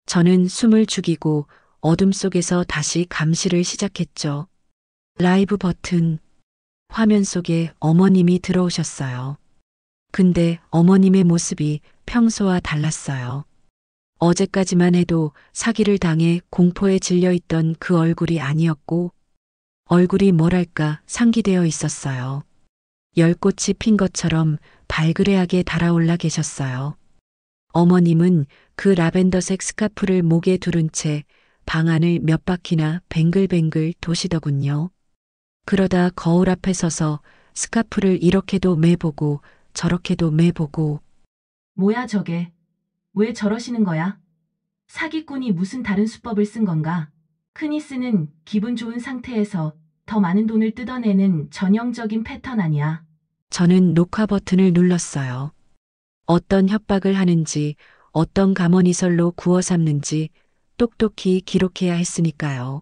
저는 숨을 죽이고 어둠 속에서 다시 감시를 시작했죠. 라이브 버튼. 화면 속에 어머님이 들어오셨어요. 근데 어머님의 모습이 평소와 달랐어요. 어제까지만 해도 사기를 당해 공포에 질려있던 그 얼굴이 아니었고, 얼굴이 뭐랄까 상기되어 있었어요. 열꽃이 핀 것처럼 발그레하게 달아올라 계셨어요. 어머님은 그 라벤더색 스카프를 목에 두른 채 방 안을 몇 바퀴나 뱅글뱅글 도시더군요. 그러다 거울 앞에 서서 스카프를 이렇게도 매보고 저렇게도 매보고. 뭐야 저게? 왜 저러시는 거야? 사기꾼이 무슨 다른 수법을 쓴 건가? 크니스는 기분 좋은 상태에서 더 많은 돈을 뜯어내는 전형적인 패턴 아니야. 저는 녹화 버튼을 눌렀어요. 어떤 협박을 하는지, 어떤 감언이설로 구워 삼는지 똑똑히 기록해야 했으니까요.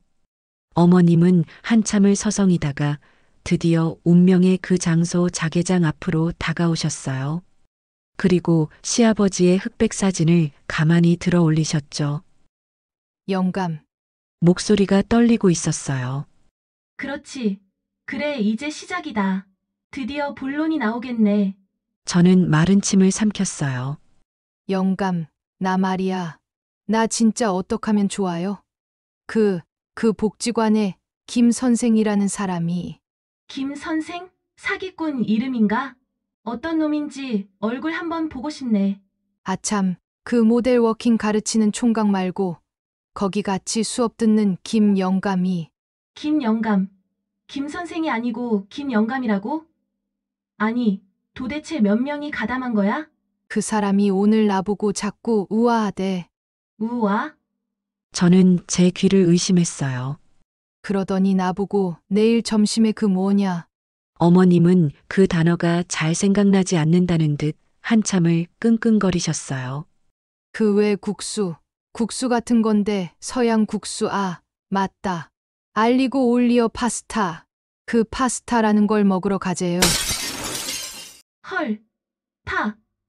어머님은 한참을 서성이다가 드디어 운명의 그 장소 자개장 앞으로 다가오셨어요. 그리고 시아버지의 흑백 사진을 가만히 들어 올리셨죠. 영감, 목소리가 떨리고 있었어요. 그렇지. 그래, 이제 시작이다. 드디어 본론이 나오겠네. 저는 마른 침을 삼켰어요. 영감, 나 말이야. 나 진짜 어떡하면 좋아요? 그 복지관에 김 선생이라는 사람이. 김 선생? 사기꾼 이름인가? 어떤 놈인지 얼굴 한번 보고 싶네. 아참, 그 모델 워킹 가르치는 총각 말고 거기 같이 수업 듣는 김 영감이. 김 영감. 김 선생이 아니고 김 영감이라고? 아니, 도대체 몇 명이 가담한 거야? 그 사람이 오늘 나보고 자꾸 우아하대. 우와? 저는 제 귀를 의심했어요. 그러더니 나보고 내일 점심에 그 뭐냐. 어머님은 그 단어가 잘 생각나지 않는다는 듯 한참을 끙끙거리셨어요. 그 외 국수 같은 건데 서양 국수. 아, 맞다. 알리고 올리어 파스타. 그 파스타라는 걸 먹으러 가재요. 헐.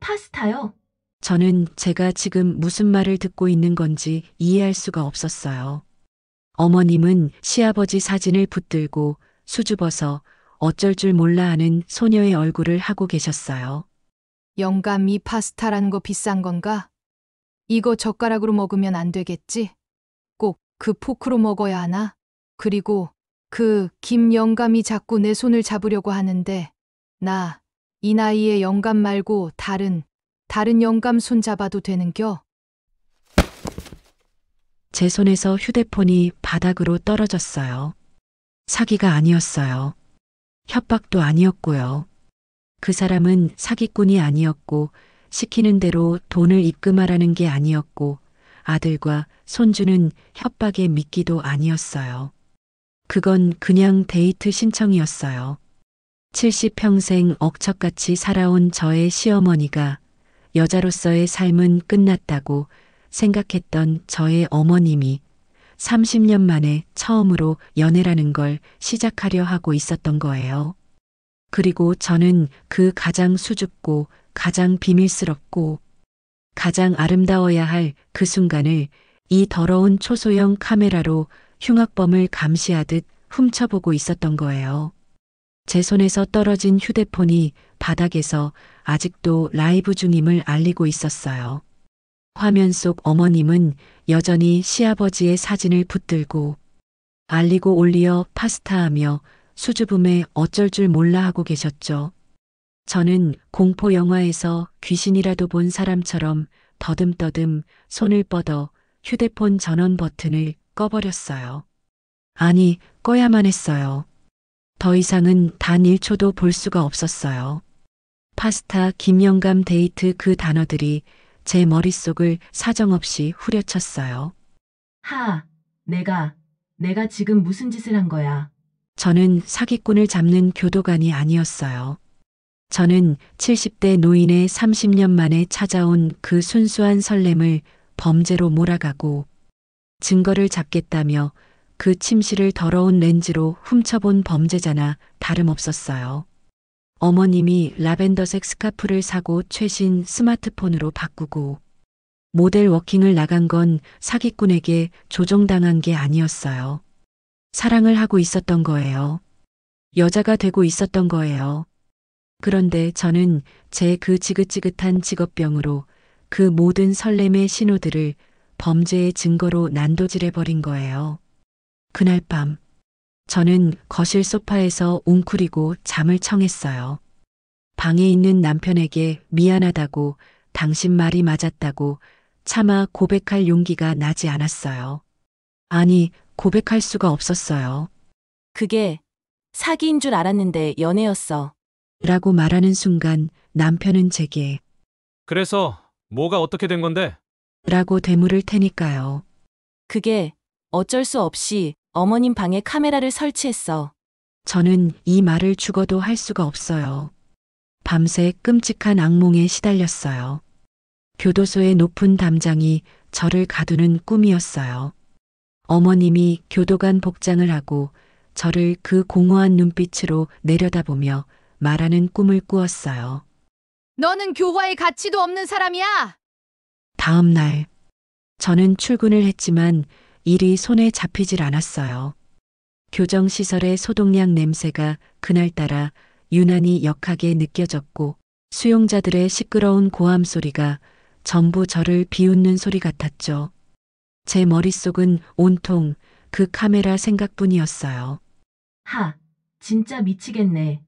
파스타요? 저는 제가 지금 무슨 말을 듣고 있는 건지 이해할 수가 없었어요. 어머님은 시아버지 사진을 붙들고 수줍어서 어쩔 줄 몰라 하는 소녀의 얼굴을 하고 계셨어요. 영감, 이 파스타라는 거 비싼 건가? 이거 젓가락으로 먹으면 안 되겠지? 꼭 그 포크로 먹어야 하나? 그리고 그 김 영감이 자꾸 내 손을 잡으려고 하는데 나 이 나이에 영감 말고 다른 영감 손 잡아도 되는겨? 제 손에서 휴대폰이 바닥으로 떨어졌어요. 사기가 아니었어요. 협박도 아니었고요. 그 사람은 사기꾼이 아니었고 시키는 대로 돈을 입금하라는 게 아니었고 아들과 손주는 협박의 미끼도 아니었어요. 그건 그냥 데이트 신청이었어요. 70평생 억척같이 살아온 저의 시어머니가 여자로서의 삶은 끝났다고 생각했던 저의 어머님이 30년 만에 처음으로 연애라는 걸 시작하려 하고 있었던 거예요. 그리고 저는 그 가장 수줍고 가장 비밀스럽고 가장 아름다워야 할 그 순간을 이 더러운 초소형 카메라로 흉악범을 감시하듯 훔쳐보고 있었던 거예요. 제 손에서 떨어진 휴대폰이 바닥에서 아직도 라이브 중임을 알리고 있었어요. 화면 속 어머님은 여전히 시아버지의 사진을 붙들고 알리고 올리어 파스타하며 수줍음에 어쩔 줄 몰라 하고 계셨죠. 저는 공포 영화에서 귀신이라도 본 사람처럼 더듬더듬 손을 뻗어 휴대폰 전원 버튼을 꺼버렸어요. 아니, 꺼야만 했어요. 더 이상은 단 1초도 볼 수가 없었어요. 파스타, 김영감, 데이트 그 단어들이 제 머릿속을 사정없이 후려쳤어요. 내가 지금 무슨 짓을 한 거야? 저는 사기꾼을 잡는 교도관이 아니었어요. 저는 70대 노인의 30년 만에 찾아온 그 순수한 설렘을 범죄로 몰아가고 증거를 잡겠다며 그 침실을 더러운 렌즈로 훔쳐본 범죄자나 다름없었어요. 어머님이 라벤더색 스카프를 사고 최신 스마트폰으로 바꾸고 모델 워킹을 나간 건 사기꾼에게 조종당한 게 아니었어요. 사랑을 하고 있었던 거예요. 여자가 되고 있었던 거예요. 그런데 저는 제 그 지긋지긋한 직업병으로 그 모든 설렘의 신호들을 범죄의 증거로 난도질해버린 거예요. 그날 밤, 저는 거실 소파에서 웅크리고 잠을 청했어요. 방에 있는 남편에게 미안하다고, 당신 말이 맞았다고 차마 고백할 용기가 나지 않았어요. 아니, 고백할 수가 없었어요. 그게 사기인 줄 알았는데 연애였어. 라고 말하는 순간 남편은 제게 그래서 뭐가 어떻게 된 건데? 라고 되물을 테니까요. 그게 어쩔 수 없이 어머님 방에 카메라를 설치했어. 저는 이 말을 죽어도 할 수가 없어요. 밤새 끔찍한 악몽에 시달렸어요. 교도소의 높은 담장이 저를 가두는 꿈이었어요. 어머님이 교도관 복장을 하고 저를 그 공허한 눈빛으로 내려다보며 말하는 꿈을 꾸었어요. 너는 교화의 가치도 없는 사람이야! 다음 날, 저는 출근을 했지만 일이 손에 잡히질 않았어요. 교정시설의 소독약 냄새가 그날따라 유난히 역하게 느껴졌고 수용자들의 시끄러운 고함 소리가 전부 저를 비웃는 소리 같았죠. 제 머릿속은 온통 그 카메라 생각뿐이었어요. 하, 진짜 미치겠네.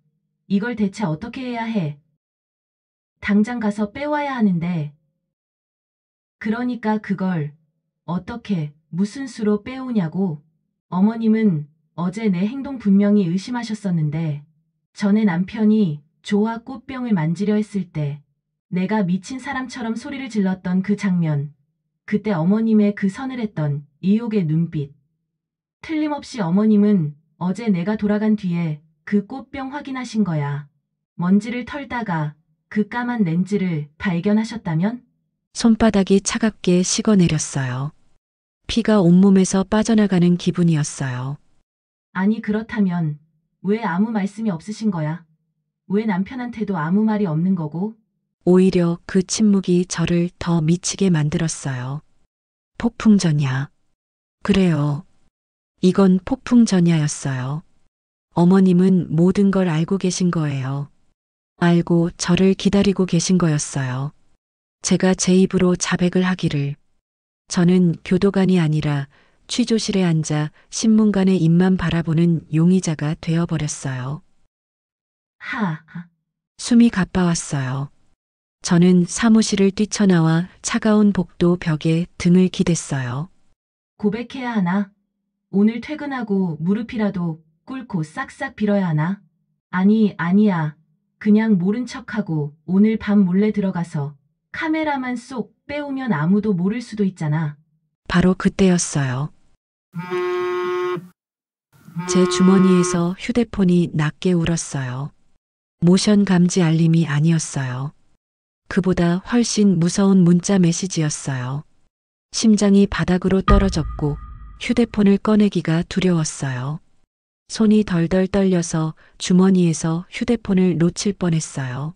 이걸 대체 어떻게 해야 해? 당장 가서 빼와야 하는데. 그러니까 그걸 어떻게, 무슨 수로 빼오냐고. 어머님은 어제 내 행동 분명히 의심하셨었는데 전에 남편이 조화 꽃병을 만지려 했을 때 내가 미친 사람처럼 소리를 질렀던 그 장면. 그때 어머님의 그 서늘했던 의욕의 눈빛. 틀림없이 어머님은 어제 내가 돌아간 뒤에 그 꽃병 확인하신 거야. 먼지를 털다가 그 까만 렌즈를 발견하셨다면? 손바닥이 차갑게 식어내렸어요. 피가 온몸에서 빠져나가는 기분이었어요. 아니 그렇다면 왜 아무 말씀이 없으신 거야? 왜 남편한테도 아무 말이 없는 거고? 오히려 그 침묵이 저를 더 미치게 만들었어요. 폭풍전야. 그래요. 이건 폭풍전야였어요. 어머님은 모든 걸 알고 계신 거예요. 알고 저를 기다리고 계신 거였어요. 제가 제 입으로 자백을 하기를. 저는 교도관이 아니라 취조실에 앉아 신문관의 입만 바라보는 용의자가 되어버렸어요. 하, 숨이 가빠왔어요. 저는 사무실을 뛰쳐나와 차가운 복도 벽에 등을 기댔어요. 고백해야 하나? 오늘 퇴근하고 무릎이라도 꿇고 싹싹 빌어야 하나? 아니, 아니야. 그냥 모른 척하고 오늘 밤 몰래 들어가서 카메라만 쏙 빼오면 아무도 모를 수도 있잖아. 바로 그때였어요. 제 주머니에서 휴대폰이 낮게 울었어요. 모션 감지 알림이 아니었어요. 그보다 훨씬 무서운 문자 메시지였어요. 심장이 바닥으로 떨어졌고 휴대폰을 꺼내기가 두려웠어요. 손이 덜덜 떨려서 주머니에서 휴대폰을 놓칠 뻔했어요.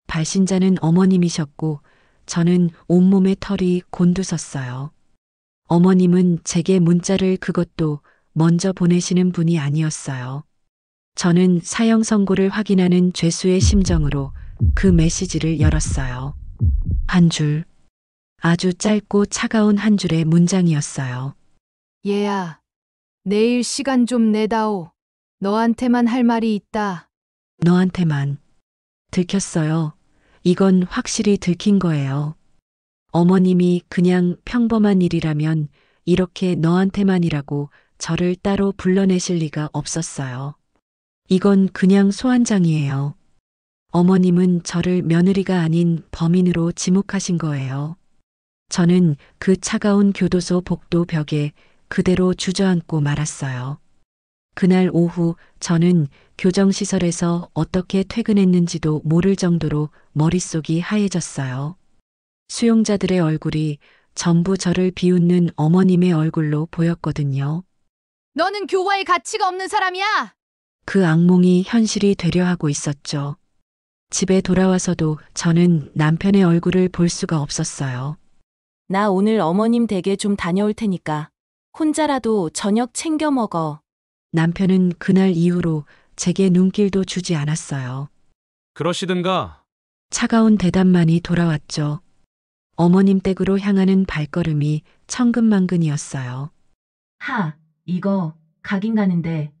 발신자는 어머님이셨고 저는 온몸에 털이 곤두섰어요. 어머님은 제게 문자를 그것도 먼저 보내시는 분이 아니었어요. 저는 사형 선고를 확인하는 죄수의 심정으로 그 메시지를 열었어요. 한 줄, 아주 짧고 차가운 한 줄의 문장이었어요. 얘야, 내일 시간 좀 내다오. 너한테만 할 말이 있다. 너한테만. 들켰어요. 이건 확실히 들킨 거예요. 어머님이 그냥 평범한 일이라면 이렇게 너한테만이라고 저를 따로 불러내실 리가 없었어요. 이건 그냥 소환장이에요. 어머님은 저를 며느리가 아닌 범인으로 지목하신 거예요. 저는 그 차가운 교도소 복도 벽에 그대로 주저앉고 말았어요. 그날 오후 저는 교정시설에서 어떻게 퇴근했는지도 모를 정도로 머릿속이 하얘졌어요. 수용자들의 얼굴이 전부 저를 비웃는 어머님의 얼굴로 보였거든요. 너는 교화의 가치가 없는 사람이야! 그 악몽이 현실이 되려 하고 있었죠. 집에 돌아와서도 저는 남편의 얼굴을 볼 수가 없었어요. 나 오늘 어머님 댁에 좀 다녀올 테니까 혼자라도 저녁 챙겨 먹어. 남편은 그날 이후로 제게 눈길도 주지 않았어요. 그러시든가. 차가운 대답만이 돌아왔죠. 어머님 댁으로 향하는 발걸음이 천근만근이었어요. 이거 가긴 가는데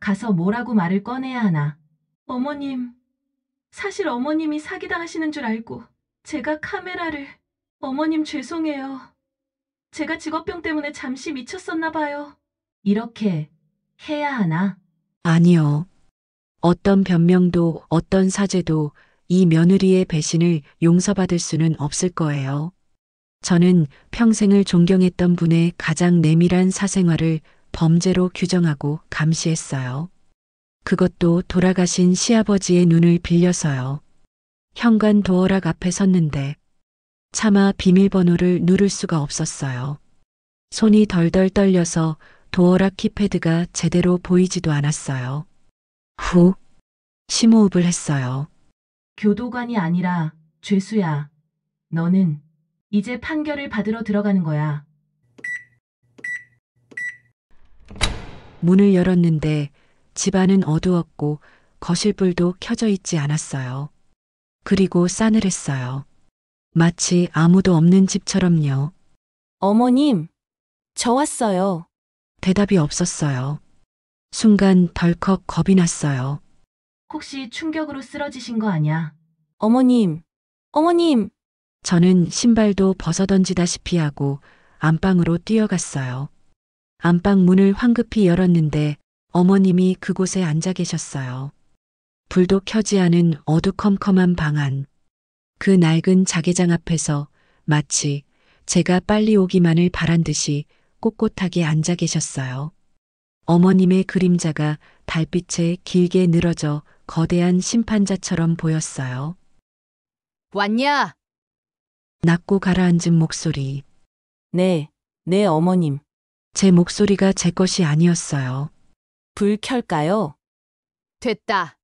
가서 뭐라고 말을 꺼내야 하나. 어머님, 사실 어머님이 사기당하시는 줄 알고 제가 카메라를... 어머님 죄송해요. 제가 직업병 때문에 잠시 미쳤었나 봐요. 이렇게 해야 하나? 아니요. 어떤 변명도 어떤 사죄도 이 며느리의 배신을 용서받을 수는 없을 거예요. 저는 평생을 존경했던 분의 가장 내밀한 사생활을 범죄로 규정하고 감시했어요. 그것도 돌아가신 시아버지의 눈을 빌려서요. 현관 도어락 앞에 섰는데 차마 비밀번호를 누를 수가 없었어요. 손이 덜덜 떨려서 도어락 키패드가 제대로 보이지도 않았어요. 후, 심호흡을 했어요. 교도관이 아니라 죄수야. 너는 이제 판결을 받으러 들어가는 거야. 문을 열었는데 집안은 어두웠고 거실불도 켜져 있지 않았어요. 그리고 싸늘했어요. 마치 아무도 없는 집처럼요. 어머님, 저 왔어요. 대답이 없었어요. 순간 덜컥 겁이 났어요. 혹시 충격으로 쓰러지신 거 아니야? 어머님, 어머님. 저는 신발도 벗어던지다시피 하고 안방으로 뛰어갔어요. 안방 문을 황급히 열었는데 어머님이 그곳에 앉아 계셨어요. 불도 켜지 않은 어두컴컴한 방 안. 그 낡은 자개장 앞에서 마치 제가 빨리 오기만을 바란 듯이 꼿꼿하게 앉아 계셨어요. 어머님의 그림자가 달빛에 길게 늘어져 거대한 심판자처럼 보였어요. 왔냐? 낮고 가라앉은 목소리. 네, 어머님. 제 목소리가 제 것이 아니었어요. 불 켤까요? 됐다.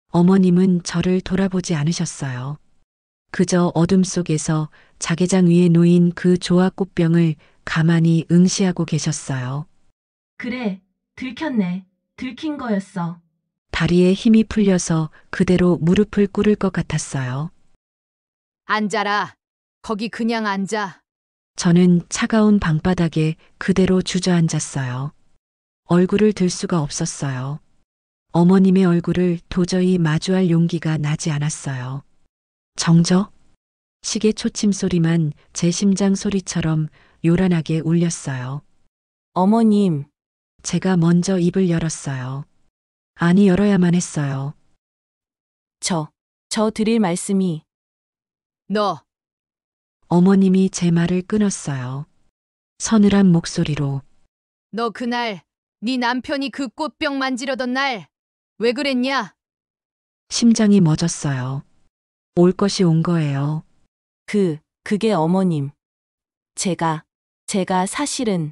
어머님은 저를 돌아보지 않으셨어요. 그저 어둠 속에서 자개장 위에 놓인 그 조화꽃병을 가만히 응시하고 계셨어요. 그래, 들켰네. 들킨 거였어. 다리에 힘이 풀려서 그대로 무릎을 꿇을 것 같았어요. 앉아라. 거기 그냥 앉아. 저는 차가운 방바닥에 그대로 주저앉았어요. 얼굴을 들 수가 없었어요. 어머님의 얼굴을 도저히 마주할 용기가 나지 않았어요. 정적? 시계 초침 소리만 제 심장 소리처럼 요란하게 울렸어요. 어머님, 제가 먼저 입을 열었어요. 아니, 열어야만 했어요. 저 드릴 말씀이... 너, 어머님이 제 말을 끊었어요. 서늘한 목소리로. 너 그날 네 남편이 그 꽃병 만지려던 날 왜 그랬냐? 심장이 멎었어요. 올 것이 온 거예요. 그게 어머님. 제가 사실은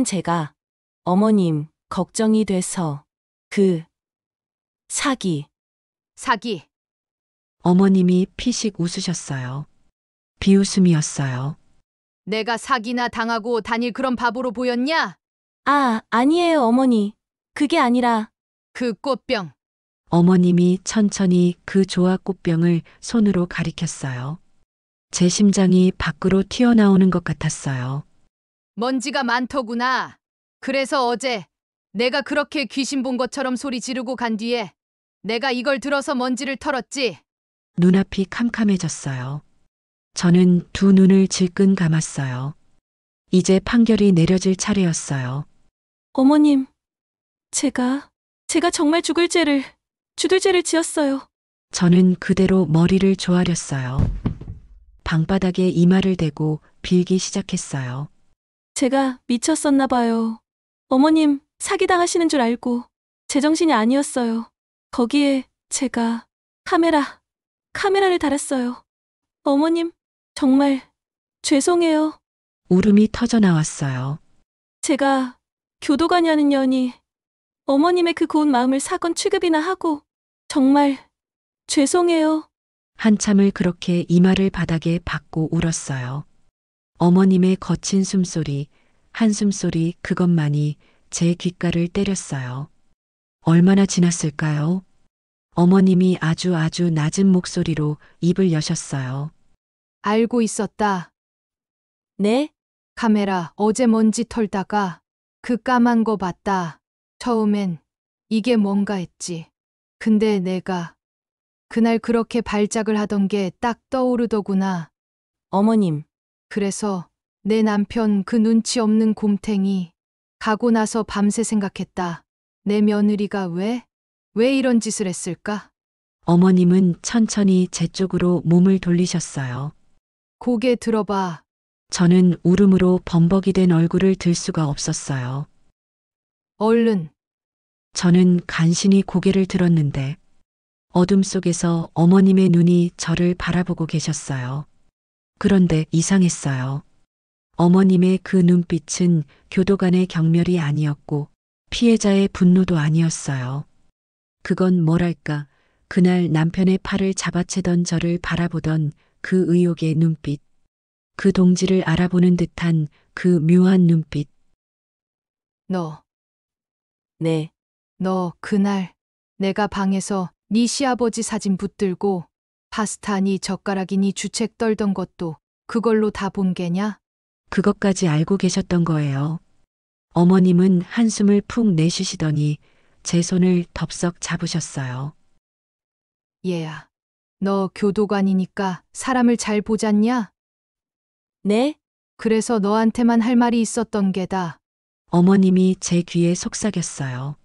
제가 어머님 걱정이 돼서 사기. 어머님이 피식 웃으셨어요. 비웃음이었어요. 내가 사기나 당하고 다닐 그런 바보로 보였냐? 아니에요, 어머니. 그게 아니라... 그 꽃병. 어머님이 천천히 그 조화꽃병을 손으로 가리켰어요. 제 심장이 밖으로 튀어나오는 것 같았어요. 먼지가 많더구나. 그래서 어제 내가 그렇게 귀신 본 것처럼 소리 지르고 간 뒤에 내가 이걸 들어서 먼지를 털었지. 눈앞이 캄캄해졌어요. 저는 두 눈을 질끈 감았어요. 이제 판결이 내려질 차례였어요. 어머님, 제가 정말 죽을 죄를 지었어요. 저는 그대로 머리를 조아렸어요. 방바닥에 이마를 대고 빌기 시작했어요. 제가 미쳤었나 봐요. 어머님 사기당하시는 줄 알고 제정신이 아니었어요. 거기에 제가 카메라를 달았어요. 어머님, 정말 죄송해요. 울음이 터져 나왔어요. 제가 교도관이 하는 년이 어머님의 그 고운 마음을 사건 취급이나 하고 정말 죄송해요. 한참을 그렇게 이마를 바닥에 박고 울었어요. 어머님의 거친 숨소리, 한숨소리 그것만이 제 귓가를 때렸어요. 얼마나 지났을까요? 어머님이 아주 낮은 목소리로 입을 여셨어요. 알고 있었다. 네? 카메라 어제 먼지 털다가 그 까만 거 봤다. 처음엔 이게 뭔가 했지. 근데 내가 그날 그렇게 발작을 하던 게 딱 떠오르더구나. 어머님, 그래서 내 남편 그 눈치 없는 곰탱이 가고 나서 밤새 생각했다. 내 며느리가 왜 이런 짓을 했을까? 어머님은 천천히 제 쪽으로 몸을 돌리셨어요. 고개 들어봐. 저는 울음으로 범벅이 된 얼굴을 들 수가 없었어요. 얼른. 저는 간신히 고개를 들었는데 어둠 속에서 어머님의 눈이 저를 바라보고 계셨어요. 그런데 이상했어요. 어머님의 그 눈빛은 교도관의 경멸이 아니었고 피해자의 분노도 아니었어요. 그건 뭐랄까, 그날 남편의 팔을 잡아채던 저를 바라보던 그 의욕의 눈빛, 그 동지를 알아보는 듯한 그 묘한 눈빛. 네. 너 그날 내가 방에서 네 시아버지 사진 붙들고 파스타니 젓가락이니 주책 떨던 것도 그걸로 다 본 게냐? 그것까지 알고 계셨던 거예요. 어머님은 한숨을 푹 내쉬시더니 제 손을 덥석 잡으셨어요. 얘야, 너 교도관이니까 사람을 잘 보잖냐? 네? 그래서 너한테만 할 말이 있었던 게다. 어머님이 제 귀에 속삭였어요.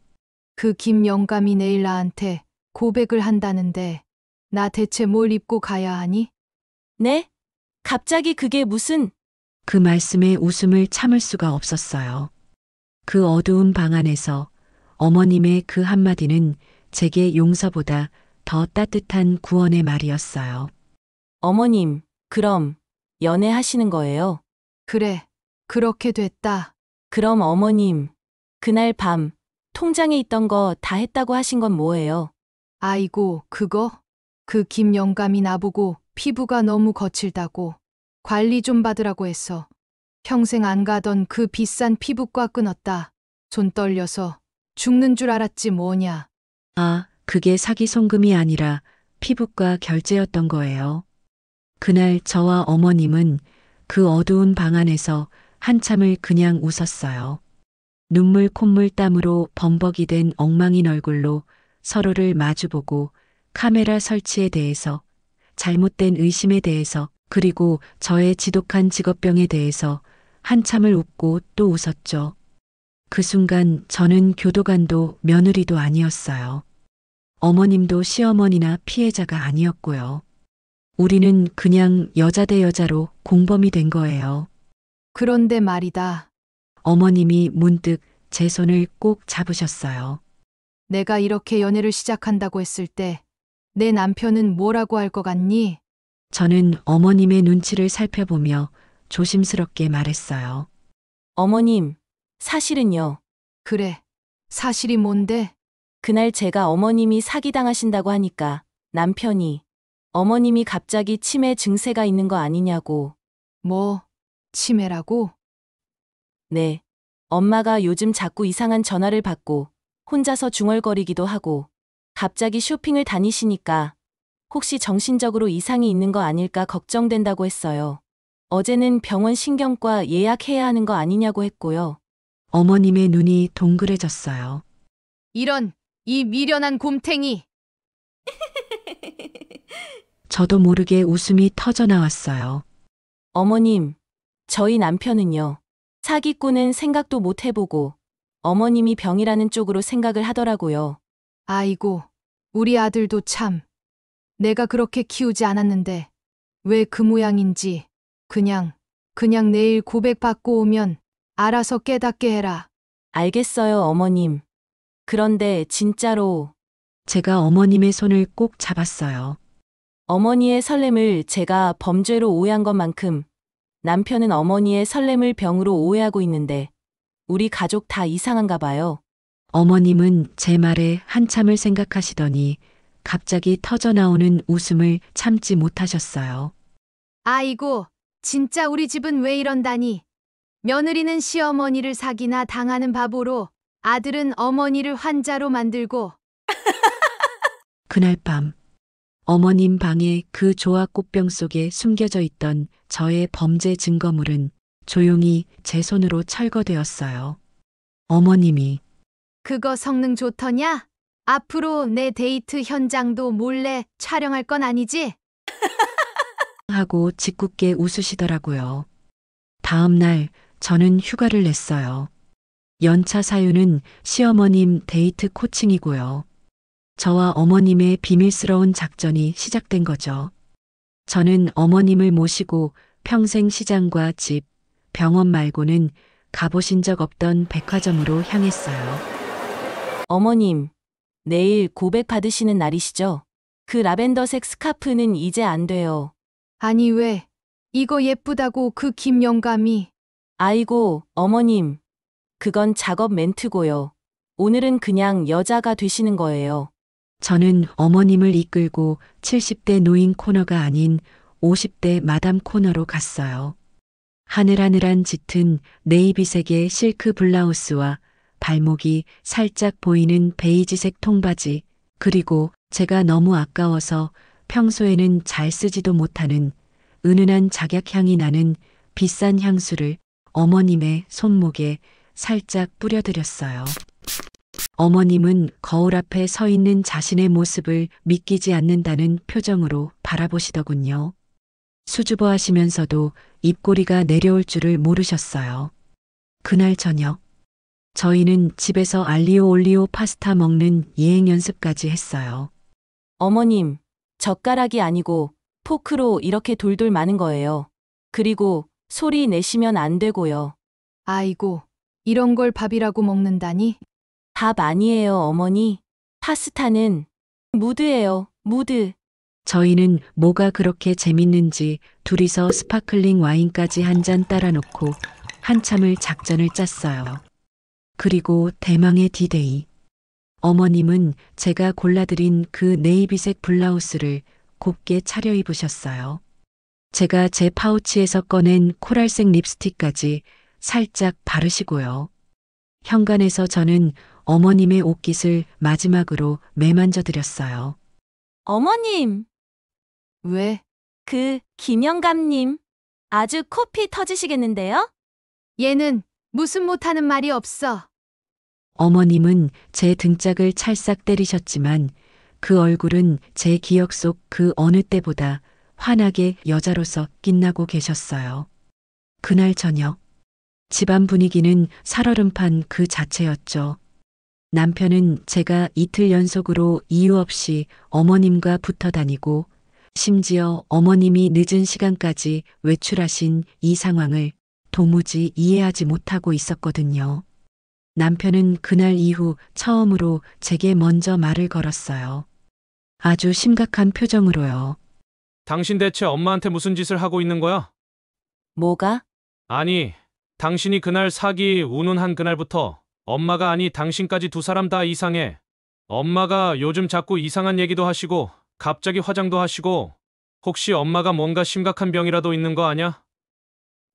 그 김영감이 내일 나한테 고백을 한다는데 나 대체 뭘 입고 가야 하니? 네? 갑자기 그게 무슨... 그 말씀에 웃음을 참을 수가 없었어요. 그 어두운 방 안에서 어머님의 그 한마디는 제게 용서보다 더 따뜻한 구원의 말이었어요. 어머님, 그럼 연애하시는 거예요? 그래, 그렇게 됐다. 그럼 어머님, 그날 밤 통장에 있던 거 다 했다고 하신 건 뭐예요? 아이고, 그거? 그 김영감이 나보고 피부가 너무 거칠다고 관리 좀 받으라고 했어. 평생 안 가던 그 비싼 피부과 끊었다. 손 떨려서 죽는 줄 알았지 뭐냐. 아, 그게 사기 송금이 아니라 피부과 결제였던 거예요. 그날 저와 어머님은 그 어두운 방 안에서 한참을 그냥 웃었어요. 눈물 콧물 땀으로 범벅이 된 엉망인 얼굴로 서로를 마주보고 카메라 설치에 대해서, 잘못된 의심에 대해서, 그리고 저의 지독한 직업병에 대해서 한참을 웃고 또 웃었죠. 그 순간 저는 교도관도 며느리도 아니었어요. 어머님도 시어머니나 피해자가 아니었고요. 우리는 그냥 여자 대 여자로 공범이 된 거예요. 그런데 말이다. 어머님이 문득 제 손을 꼭 잡으셨어요. 내가 이렇게 연애를 시작한다고 했을 때 내 남편은 뭐라고 할 것 같니? 저는 어머님의 눈치를 살펴보며 조심스럽게 말했어요. 어머님, 사실은요. 그래, 사실이 뭔데? 그날 제가 어머님이 사기당하신다고 하니까 남편이 어머님이 갑자기 치매 증세가 있는 거 아니냐고. 뭐, 치매라고? 네. 엄마가 요즘 자꾸 이상한 전화를 받고 혼자서 중얼거리기도 하고 갑자기 쇼핑을 다니시니까 혹시 정신적으로 이상이 있는 거 아닐까 걱정된다고 했어요. 어제는 병원 신경과 예약해야 하는 거 아니냐고 했고요. 어머님의 눈이 동그래졌어요. 이런, 이 미련한 곰탱이! 저도 모르게 웃음이 터져 나왔어요. 어머님, 저희 남편은요. 사기꾼은 생각도 못 해보고 어머님이 병이라는 쪽으로 생각을 하더라고요. 아이고, 우리 아들도 참. 내가 그렇게 키우지 않았는데 왜 그 모양인지 그냥 내일 고백받고 오면 알아서 깨닫게 해라. 알겠어요, 어머님. 그런데 진짜로 제가 어머님의 손을 꼭 잡았어요. 어머니의 설렘을 제가 범죄로 오해한 것만큼 남편은 어머니의 설렘을 병으로 오해하고 있는데 우리 가족 다 이상한가 봐요. 어머님은 제 말에 한참을 생각하시더니 갑자기 터져나오는 웃음을 참지 못하셨어요. 아이고, 진짜 우리 집은 왜 이런다니. 며느리는 시어머니를 사기나 당하는 바보로, 아들은 어머니를 환자로 만들고. 그날 밤 어머님 방에 그 조화 꽃병 속에 숨겨져 있던 저의 범죄 증거물은 조용히 제 손으로 철거되었어요. 어머님이 그거 성능 좋더냐? 앞으로 내 데이트 현장도 몰래 촬영할 건 아니지? 하고 짓궂게 웃으시더라고요. 다음 날 저는 휴가를 냈어요. 연차 사유는 시어머님 데이트 코칭이고요. 저와 어머님의 비밀스러운 작전이 시작된 거죠. 저는 어머님을 모시고 평생 시장과 집, 병원 말고는 가보신 적 없던 백화점으로 향했어요. 어머님, 내일 고백 받으시는 날이시죠? 그 라벤더색 스카프는 이제 안 돼요. 아니 왜? 이거 예쁘다고 그 김 영감이. 아이고, 어머님. 그건 작업 멘트고요. 오늘은 그냥 여자가 되시는 거예요. 저는 어머님을 이끌고 70대 노인 코너가 아닌 50대 마담 코너로 갔어요. 하늘하늘한 짙은 네이비색의 실크 블라우스와 발목이 살짝 보이는 베이지색 통바지, 그리고 제가 너무 아까워서 평소에는 잘 쓰지도 못하는 은은한 작약향이 나는 비싼 향수를 어머님의 손목에 살짝 뿌려드렸어요. 어머님은 거울 앞에 서 있는 자신의 모습을 믿기지 않는다는 표정으로 바라보시더군요. 수줍어 하시면서도 입꼬리가 내려올 줄을 모르셨어요. 그날 저녁, 저희는 집에서 알리오 올리오 파스타 먹는 예행 연습까지 했어요. 어머님, 젓가락이 아니고 포크로 이렇게 돌돌 마는 거예요. 그리고 소리 내시면 안 되고요. 아이고, 이런 걸 밥이라고 먹는다니? 밥 아니에요, 어머니. 파스타는 무드예요, 무드. 저희는 뭐가 그렇게 재밌는지 둘이서 스파클링 와인까지 한 잔 따라 놓고 한참을 작전을 짰어요. 그리고 대망의 디데이. 어머님은 제가 골라드린 그 네이비색 블라우스를 곱게 차려입으셨어요. 제가 제 파우치에서 꺼낸 코랄색 립스틱까지 살짝 바르시고요. 현관에서 저는 어머님의 옷깃을 마지막으로 매만져 드렸어요. 어머님, 왜? 김영감님. 아주 코피 터지시겠는데요? 얘는 무슨 못하는 말이 없어. 어머님은 제 등짝을 찰싹 때리셨지만 그 얼굴은 제 기억 속 그 어느 때보다 환하게 여자로서 빛나고 계셨어요. 그날 저녁, 집안 분위기는 살얼음판 그 자체였죠. 남편은 제가 이틀 연속으로 이유 없이 어머님과 붙어 다니고 심지어 어머님이 늦은 시간까지 외출하신 이 상황을 도무지 이해하지 못하고 있었거든요. 남편은 그날 이후 처음으로 제게 먼저 말을 걸었어요. 아주 심각한 표정으로요. 당신 대체 엄마한테 무슨 짓을 하고 있는 거야? 뭐가? 아니, 당신이 그날 사기 운운한 그날부터 엄마가 아니 당신까지 두 사람 다 이상해. 엄마가 요즘 자꾸 이상한 얘기도 하시고 갑자기 화장도 하시고 혹시 엄마가 뭔가 심각한 병이라도 있는 거 아냐?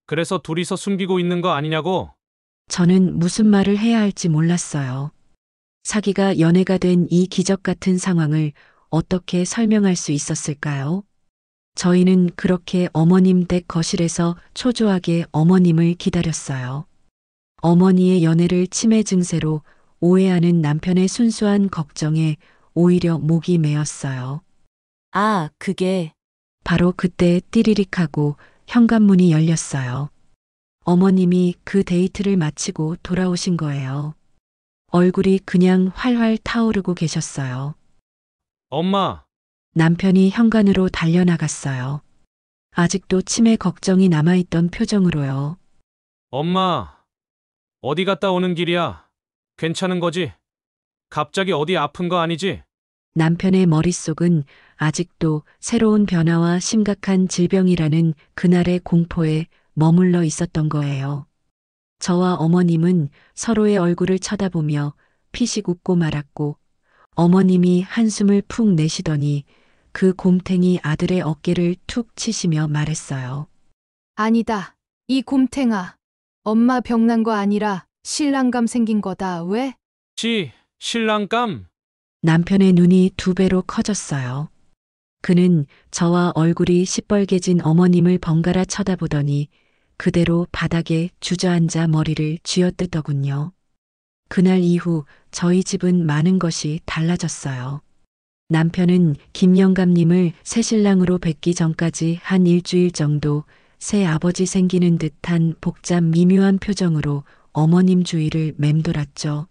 그래서 둘이서 숨기고 있는 거 아니냐고? 저는 무슨 말을 해야 할지 몰랐어요. 사기가 연애가 된 이 기적 같은 상황을 어떻게 설명할 수 있었을까요? 저희는 그렇게 어머님 댁 거실에서 초조하게 어머님을 기다렸어요. 어머니의 연애를 치매 증세로 오해하는 남편의 순수한 걱정에 오히려 목이 메었어요. 아, 그게. 바로 그때 띠리릭하고 현관문이 열렸어요. 어머님이 그 데이트를 마치고 돌아오신 거예요. 얼굴이 그냥 활활 타오르고 계셨어요. 엄마, 남편이 현관으로 달려나갔어요. 아직도 치매 걱정이 남아있던 표정으로요. 엄마. 어디 갔다 오는 길이야? 괜찮은 거지? 갑자기 어디 아픈 거 아니지? 남편의 머릿속은 아직도 새로운 변화와 심각한 질병이라는 그날의 공포에 머물러 있었던 거예요. 저와 어머님은 서로의 얼굴을 쳐다보며 피식 웃고 말았고 어머님이 한숨을 푹 내쉬더니 그 곰탱이 아들의 어깨를 툭 치시며 말했어요. 아니다. 이 곰탱아. 엄마 병난 거 아니라 신랑감 생긴 거다. 왜? 신랑감? 남편의 눈이 2배로 커졌어요. 그는 저와 얼굴이 시뻘개진 어머님을 번갈아 쳐다보더니 그대로 바닥에 주저앉아 머리를 쥐어뜯더군요. 그날 이후 저희 집은 많은 것이 달라졌어요. 남편은 김영감님을 새신랑으로 뵙기 전까지 한 일주일 정도 새 아버지 생기는 듯한 복잡 미묘한 표정으로 어머님 주위를 맴돌았죠.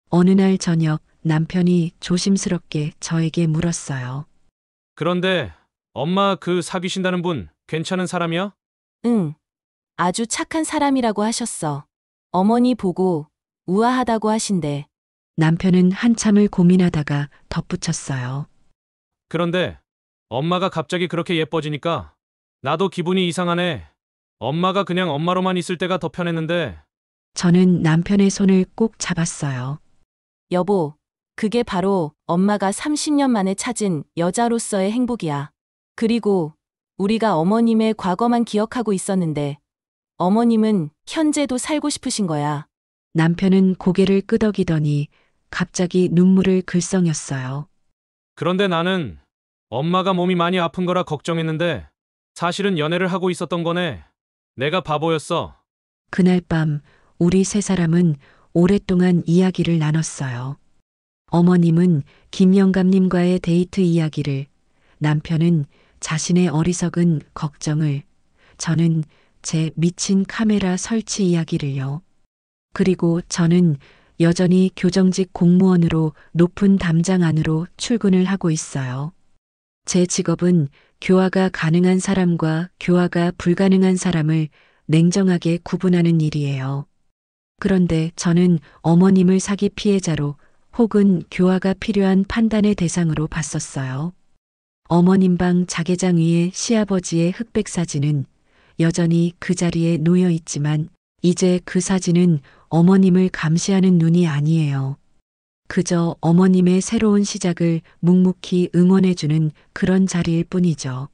어느 날 저녁 남편이 조심스럽게 저에게 물었어요. 그런데 엄마 그 사귀신다는 분 괜찮은 사람이야? 응. 아주 착한 사람이라고 하셨어. 어머니 보고 우아하다고 하신대. 남편은 한참을 고민하다가 덧붙였어요. 그런데 엄마가 갑자기 그렇게 예뻐지니까 나도 기분이 이상하네. 엄마가 그냥 엄마로만 있을 때가 더 편했는데. 저는 남편의 손을 꼭 잡았어요. 여보, 그게 바로 엄마가 30년 만에 찾은 여자로서의 행복이야. 그리고 우리가 어머님의 과거만 기억하고 있었는데 어머님은 현재도 살고 싶으신 거야. 남편은 고개를 끄덕이더니 갑자기 눈물을 글썽였어요. 그런데 나는 엄마가 몸이 많이 아픈 거라 걱정했는데 사실은 연애를 하고 있었던 거네. 내가 바보였어. 그날 밤 우리 세 사람은 오랫동안 이야기를 나눴어요. 어머님은 김영감님과의 데이트 이야기를, 남편은 자신의 어리석은 걱정을, 저는 제 미친 카메라 설치 이야기를요. 그리고 저는 여전히 교정직 공무원으로 높은 담장 안으로 출근을 하고 있어요. 제 직업은 교화가 가능한 사람과 교화가 불가능한 사람을 냉정하게 구분하는 일이에요. 그런데 저는 어머님을 사기 피해자로 혹은 교화가 필요한 판단의 대상으로 봤었어요. 어머님 방 자개장 위에 시아버지의 흑백 사진은 여전히 그 자리에 놓여 있지만 이제 그 사진은 어머님을 감시하는 눈이 아니에요. 그저 어머님의 새로운 시작을 묵묵히 응원해주는 그런 자리일 뿐이죠.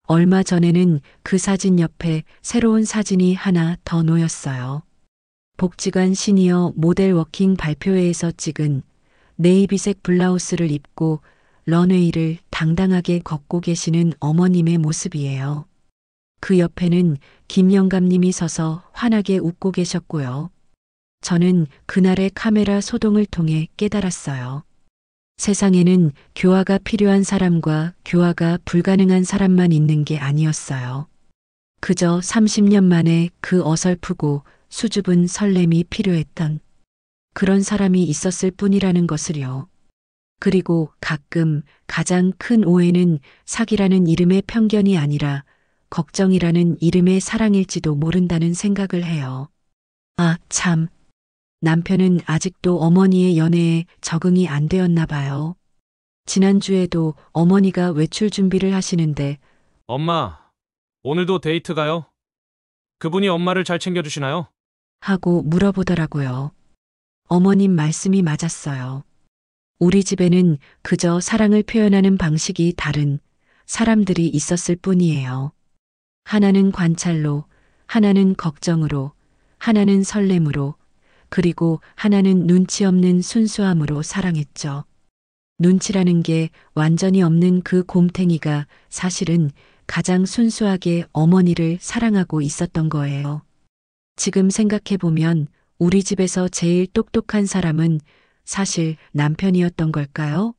얼마 전에는 그 사진 옆에 새로운 사진이 하나 더 놓였어요. 복지관 시니어 모델 워킹 발표회에서 찍은 네이비색 블라우스를 입고 런웨이를 당당하게 걷고 계시는 어머님의 모습이에요. 그 옆에는 김영감님이 서서 환하게 웃고 계셨고요. 저는 그날의 카메라 소동을 통해 깨달았어요. 세상에는 교화가 필요한 사람과 교화가 불가능한 사람만 있는 게 아니었어요. 그저 30년 만에 그 어설프고 수줍은 설렘이 필요했던 그런 사람이 있었을 뿐이라는 것을요. 그리고 가끔 가장 큰 오해는 사기라는 이름의 편견이 아니라 걱정이라는 이름의 사랑일지도 모른다는 생각을 해요. 아, 참. 남편은 아직도 어머니의 연애에 적응이 안 되었나 봐요. 지난주에도 어머니가 외출 준비를 하시는데 엄마, 오늘도 데이트 가요? 그분이 엄마를 잘 챙겨주시나요? 하고 물어보더라고요. 어머님 말씀이 맞았어요. 우리 집에는 그저 사랑을 표현하는 방식이 다른 사람들이 있었을 뿐이에요. 하나는 관찰로, 하나는 걱정으로, 하나는 설렘으로, 그리고 하나는 눈치 없는 순수함으로 사랑했죠. 눈치라는 게 완전히 없는 그 곰탱이가 사실은 가장 순수하게 어머니를 사랑하고 있었던 거예요. 지금 생각해보면 우리 집에서 제일 똑똑한 사람은 사실 남편이었던 걸까요?